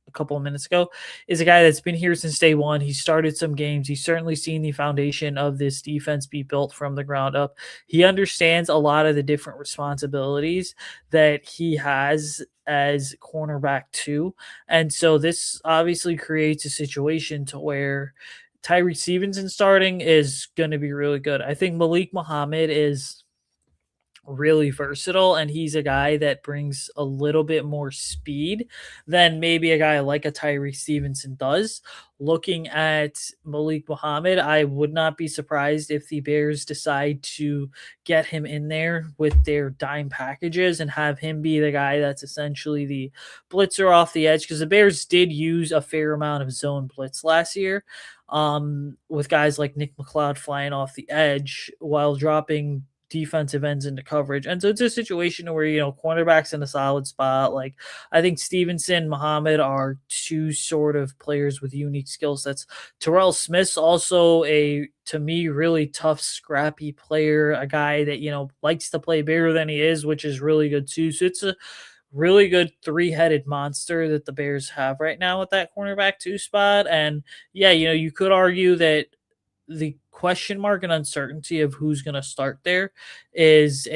a couple of minutes ago, is a guy that's been here since day one. He started some games. He's certainly seen the foundation of this defense be built from the ground up. He understands a lot of the different responsibilities that he has as cornerback 2. And so this obviously creates a situation to where Tyreek Stevenson starting is going to be really good. I think Malik Muhammad is really versatile, and he's a guy that brings a little bit more speed than maybe a guy like a Tyreek Stevenson does. Looking at Malik Muhammad, I would not be surprised if the Bears decide to get him in there with their dime packages and have him be the guy that's essentially the blitzer off the edge, because the Bears did use a fair amount of zone blitz last year, with guys like Nick McLeod flying off the edge while dropping defensive ends into coverage. And so it's a situation where, cornerback's in a solid spot. Like, I think Stevenson, Muhammad are 2 sort of players with unique skill sets. Terrell Smith's also to me, really tough, scrappy player, a guy that, likes to play bigger than he is, which is really good too. So it's a really good 3-headed monster that the Bears have right now with that cornerback 2 spot. And yeah, you could argue that the question mark and uncertainty of who's going to start there is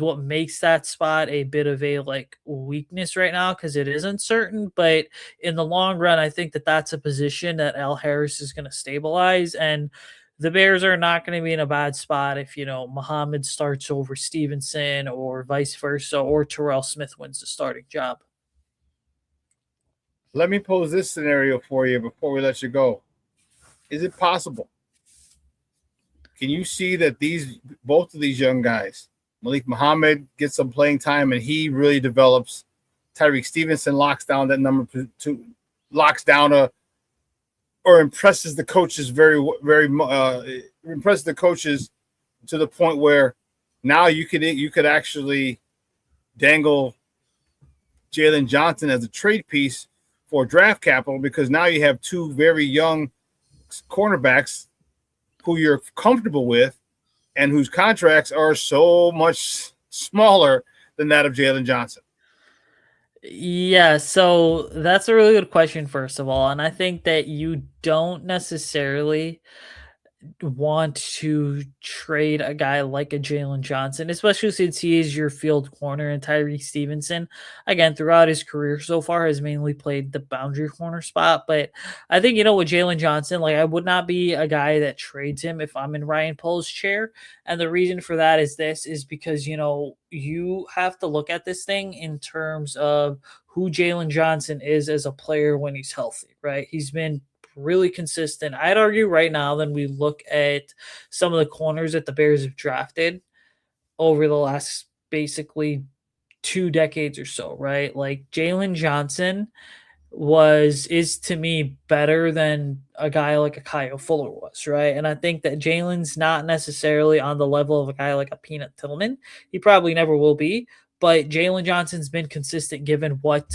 what makes that spot a bit of a weakness right now, because it is uncertain. But in the long run, I think that that's a position that Al Harris is going to stabilize, and the Bears are not going to be in a bad spot if Muhammad starts over Stevenson, or vice versa, or Terrell Smith wins the starting job. Let me pose this scenario for you before we let you go. Is it possible? Can you see that both of these young guys, Malik Muhammad gets some playing time and he really develops? Tyreek Stevenson locks down that number 2, or impresses the coaches impresses the coaches to the point where now you could actually dangle Jalen Johnson as a trade piece for draft capital, because now you have two very young cornerbacks who you're comfortable with and whose contracts are so much smaller than that of Jalen Johnson. Yeah, so that's a really good question, first of all. And I think that you don't necessarily want to trade a guy like a Jalen Johnson, especially since he is your field corner, and Tyree Stevenson, again, throughout his career so far, has mainly played the boundary corner spot. But I think, with Jalen Johnson, like, I would not be a guy that trades him if I'm in Ryan Pohl's chair. And the reason for that is because, you have to look at this thing in terms of who Jalen Johnson is as a player when he's healthy, right? He's been really consistent. I'd argue right now, then we look at some of the corners that the Bears have drafted over the last basically 2 decades or so, right? Like, Jalen Johnson is to me better than a guy like a Kyle Fuller was, right? And I think that Jalen's not necessarily on the level of a guy like a Peanut Tillman. He probably never will be, but Jalen Johnson's been consistent given what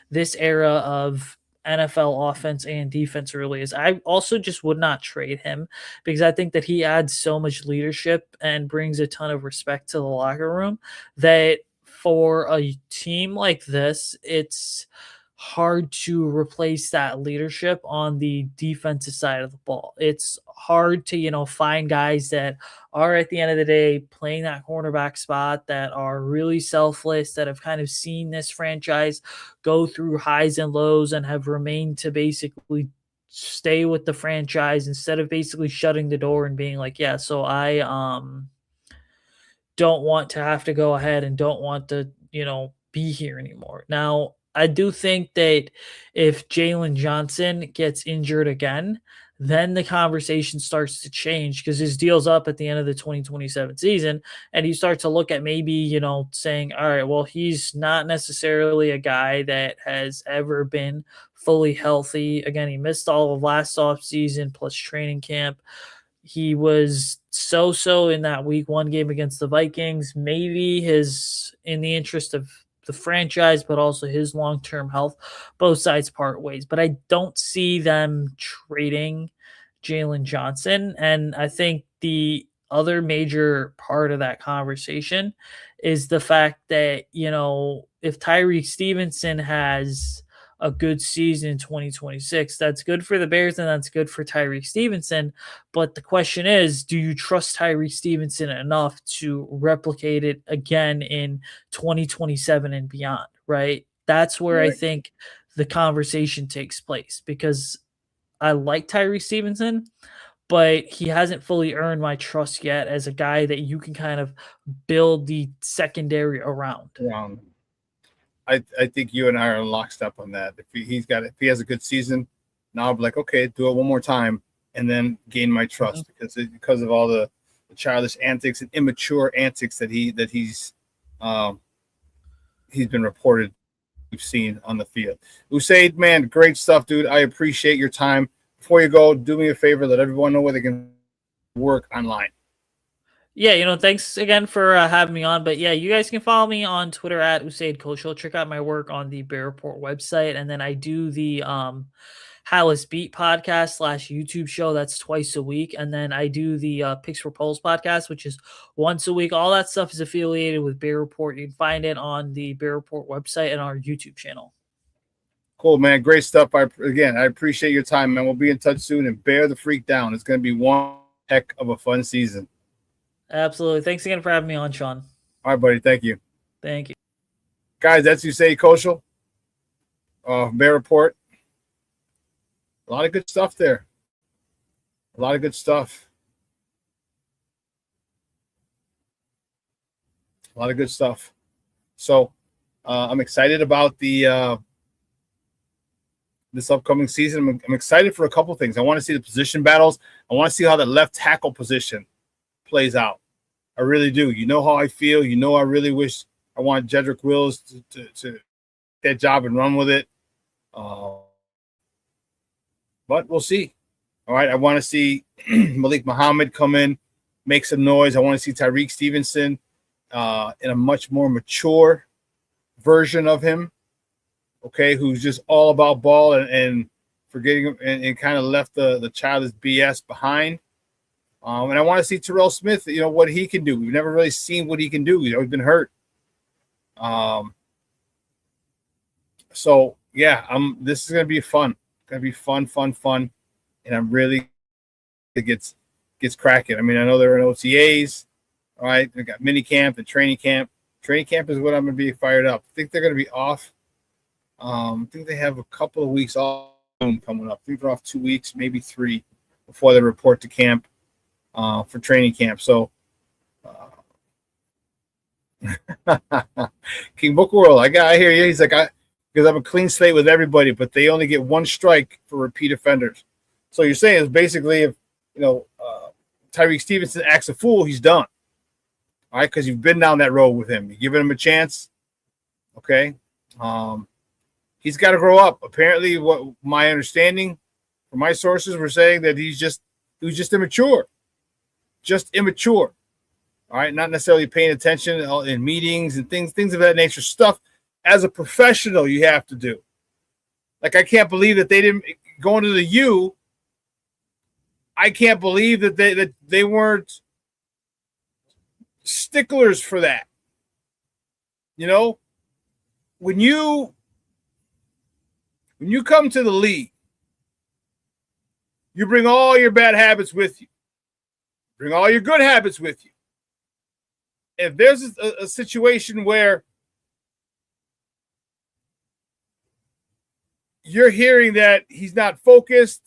this era of NFL offense and defense really is. I also just would not trade him because I think that he adds so much leadership and brings a ton of respect to the locker room that for a team like this, it's hard to replace that leadership on the defensive side of the ball. It's hard to, find guys that are at the end of the day playing that cornerback spot, that are really selfless, that have kind of seen this franchise go through highs and lows and have remained to basically stay with the franchise instead of basically shutting the door and being like, yeah, so I don't want to have to go ahead and don't want to, be here anymore. Now, I do think that if Jalen Johnson gets injured again, then the conversation starts to change because his deal's up at the end of the 2027 season. And you start to look at maybe, saying, all right, well, he's not necessarily a guy that has ever been fully healthy. Again, he missed all of last offseason plus training camp. He was so in that week 1 game against the Vikings. Maybe in the interest of the franchise, but also his long-term health, both sides part ways. But I don't see them trading Jalen Johnson. And I think the other major part of that conversation is the fact that, if Tyree Stevenson has a good season in 2026, that's good for the Bears and that's good for Tyree Stevenson. But the question is, do you trust Tyree Stevenson enough to replicate it again in 2027 and beyond, right? That's where I think the conversation takes place, because I like Tyree Stevenson, but he hasn't fully earned my trust yet as a guy that you can kind of build the secondary around. I think you and I are in lockstep on that. If he has a good season, now I'll be like, okay, do it one more time and then gain my trust because of all the childish antics and immature antics that he's been reported we've seen on the field. Usayd, man, great stuff, dude. I appreciate your time. Before you go, do me a favor, let everyone know where they can work online. Yeah, thanks again for having me on. But yeah, you guys can follow me on Twitter at Usayd Koshul. Check out my work on the Bear Report website. And then I do the Hallis Beat podcast / YouTube show. That's twice a week. And then I do the Picks for Polls podcast, which is once a week. All that stuff is affiliated with Bear Report. You can find it on the Bear Report website and our YouTube channel. Cool, man. Great stuff. I appreciate your time, man. We'll be in touch soon, and bear the freak down. It's going to be one heck of a fun season. Absolutely. Thanks again for having me on, Shawn. All right, buddy. Thank you. Thank you. Guys, that's Usayd Koshul. Bear Report. A lot of good stuff there. A lot of good stuff. A lot of good stuff. So I'm excited about this upcoming season. I'm excited for a couple things. I want to see the position battles. I want to see how the left tackle position plays out. I really do. You know how I feel. I really wish I want Jedrick Wills to get that job and run with it. But we'll see. All right. I want to see Malik Muhammad come in, make some noise. I want to see Tyreek Stevenson in a much more mature version of him, okay, who's just all about ball and forgetting and kind of left the childish BS behind. And I want to see Terrell Smith, what he can do. We've never really seen what he can do. He's always been hurt. So yeah, this is gonna be fun. It's gonna be fun, and I'm really it gets cracking. I mean, I know they're in OTAs, all right. They got mini camp and training camp. Training camp is what I'm gonna be fired up. I think they're gonna be off. I think they have a couple of weeks off coming up. I think they're off 2 weeks, maybe 3, before they report to camp for training camp. So King Book World, I hear you. He's like, because I'm a clean slate with everybody, but they only get 1 strike for repeat offenders. So you're saying is basically if Tyreek Stevenson acts a fool, he's done. All right, because you've been down that road with him. You're giving him a chance. Okay. He's got to grow up. Apparently, what my understanding from my sources were saying that he was just immature. Just immature. All right, not necessarily paying attention in meetings and things of that nature. Stuff as a professional you have to do. Like, I can't believe that they didn't go into the U. I can't believe that they weren't sticklers for that. When you come to the league, you bring all your bad habits with you. Bring all your good habits with you. If there's a situation where you're hearing that he's not focused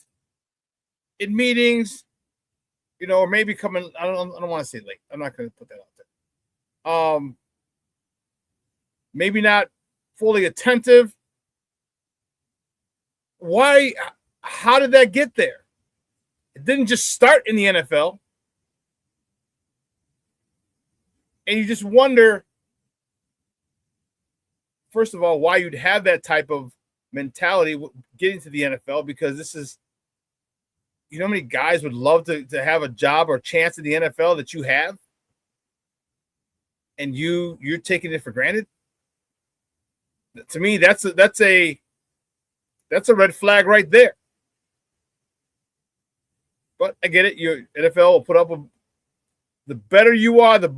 in meetings, or maybe coming, I don't want to say late. I'm not going to put that out there. Maybe not fully attentive. Why? How did that get there? It didn't just start in the NFL. And you just wonder, first of all, why you'd have that type of mentality getting to the NFL, because this is, how many guys would love to have a job or chance in the NFL that you have, and you're taking it for granted. To me, that's a red flag right there. But I get it. Your NFL will put up the better you are, the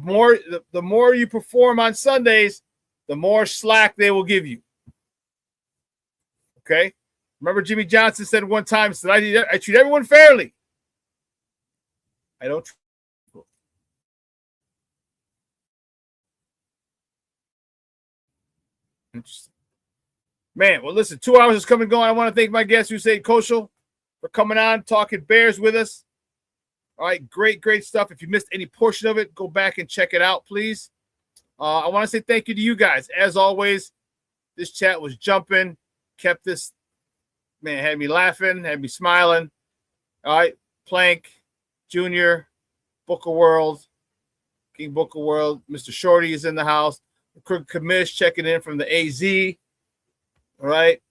more you perform on Sundays, the more slack they will give you. Okay? Remember Jimmy Johnson said one time, I treat everyone fairly. I don't. Interesting. Man, well, listen, 2 hours is coming and going. I want to thank my guest, Usayd Koshul, for coming on, talking Bears with us. All right, great stuff. If you missed any portion of it, go back and check it out, please. I want to say thank you to you guys. As always, this chat was jumping, kept this, had me laughing, had me smiling. All right, Plank, Junior, Booker World, King Booker World, Mr. Shorty is in the house. Commish checking in from the AZ. All right.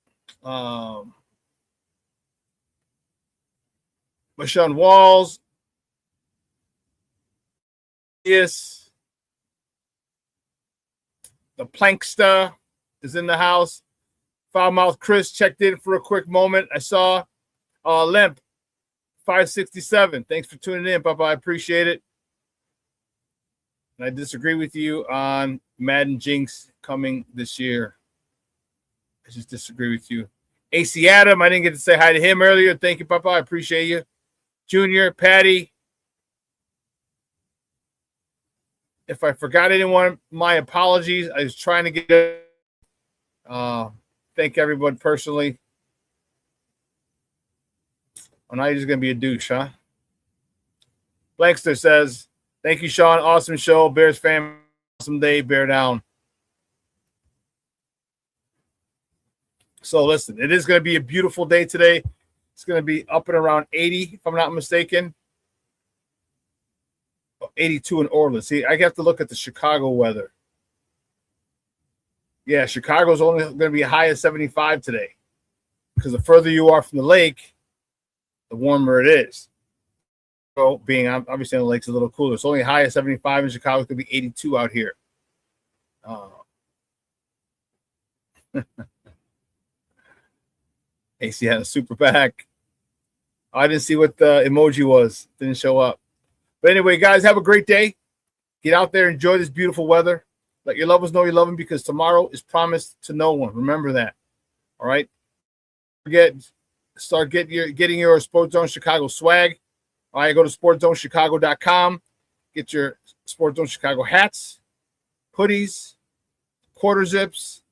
Marshawn Walls. Yes. The Plankster is in the house. Foulmouth Chris checked in for a quick moment. I saw Limp 567. Thanks for tuning in, Papa. I appreciate it. And I disagree with you on Madden Jinx coming this year. I just disagree with you. AC Adam, I didn't get to say hi to him earlier. Thank you, Papa. I appreciate you. Junior, Patty. If I forgot anyone, my apologies. I was trying to get thank everyone personally. Oh, now you're just going to be a douche, huh? Blankster says, thank you, Shawn. Awesome show. Bears fan, awesome day. Bear down. So listen, it is going to be a beautiful day today. It's going to be up and around 80, if I'm not mistaken. 82 in Orland. See, I have to look at the Chicago weather. Yeah, Chicago's only going to be high as 75 today, because the further you are from the lake, the warmer it is. being obviously on the lake's a little cooler. It's only high of 75 in Chicago. It's going to be 82 out here. AC had a SuperBack. I didn't see what the emoji was. Didn't show up. But anyway, guys, have a great day. Get out there, enjoy this beautiful weather. Let your lovers know you love them because tomorrow is promised to no one. Remember that. All right. Start getting your Sports Zone Chicago swag. All right, go to SportsZoneChicago.com. Get your Sports Zone Chicago hats, hoodies, quarter zips.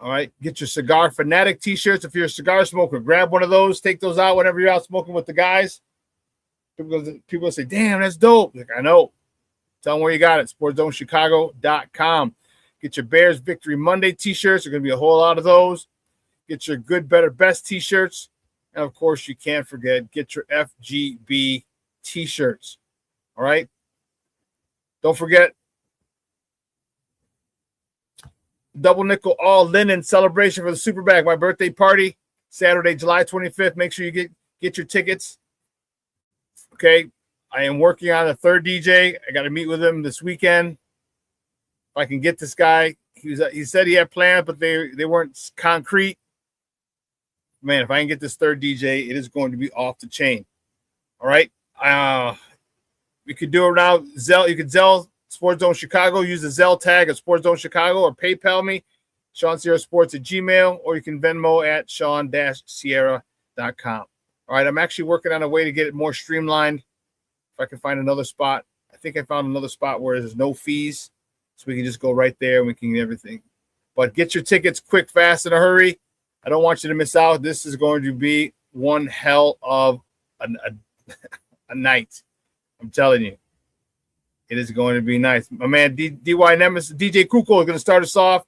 All right, get your Cigar Fanatic t-shirts. If you're a cigar smoker, grab one of those. Take those out whenever you're out smoking with the guys. People say, damn, that's dope. Like, I know. Tell them where you got it, SportsZoneChicago.com. Get your Bears Victory Monday t-shirts. There's going to be a whole lot of those. Get your Good, Better, Best t-shirts. And, of course, you can't forget, get your FGB t-shirts. All right? Don't forget, Double Nickel All Linen celebration for the SuperBack, my birthday party, Saturday, July 25th. Make sure you get your tickets. Okay? I am working on a third DJ. I got to meet with him this weekend. If I can get this guy. He said he had plans, but they weren't concrete. Man, if I can get this third DJ, it is going to be off the chain. All right. We could do it now. Zelle, you could Zelle Sports Zone Chicago. Use the Zelle tag at Sports Zone Chicago or PayPal me, ShawnSierraSports at Gmail, or you can Venmo at Shawn-Sierra.com. All right. I'm actually working on a way to get it more streamlined. If I can find another spot. I think I found another spot where there's no fees. So we can just go right there and we can get everything. But get your tickets quick, fast, in a hurry. I don't want you to miss out. This is going to be one hell of a night. I'm telling you. It is going to be nice. My man, DY Nemesis, DJ Kuko is going to start us off.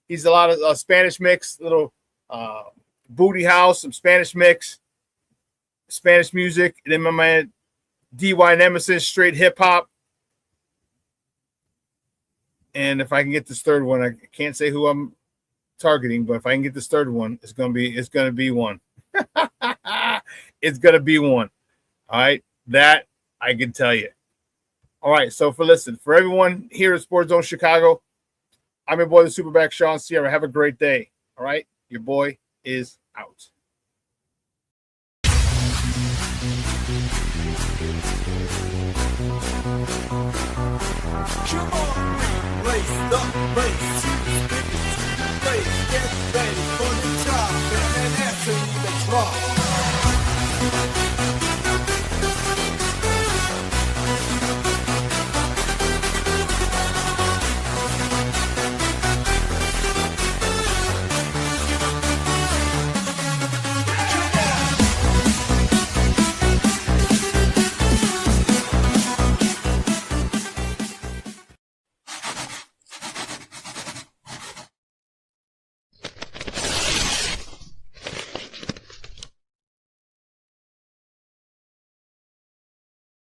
He's a lot of Spanish mix, little booty house, some Spanish mix, Spanish music. And then my man, DY Nemesis, straight hip-hop. And if I can get this third one, I can't say who I'm targeting, but if I can get this third one, it's gonna be one. It's gonna be one. All right, that I can tell you. All right, so for everyone here at Sports Zone Chicago, I'm your boy, the SuperBack, Shawn Sierra. Have a great day. All right, your boy is out.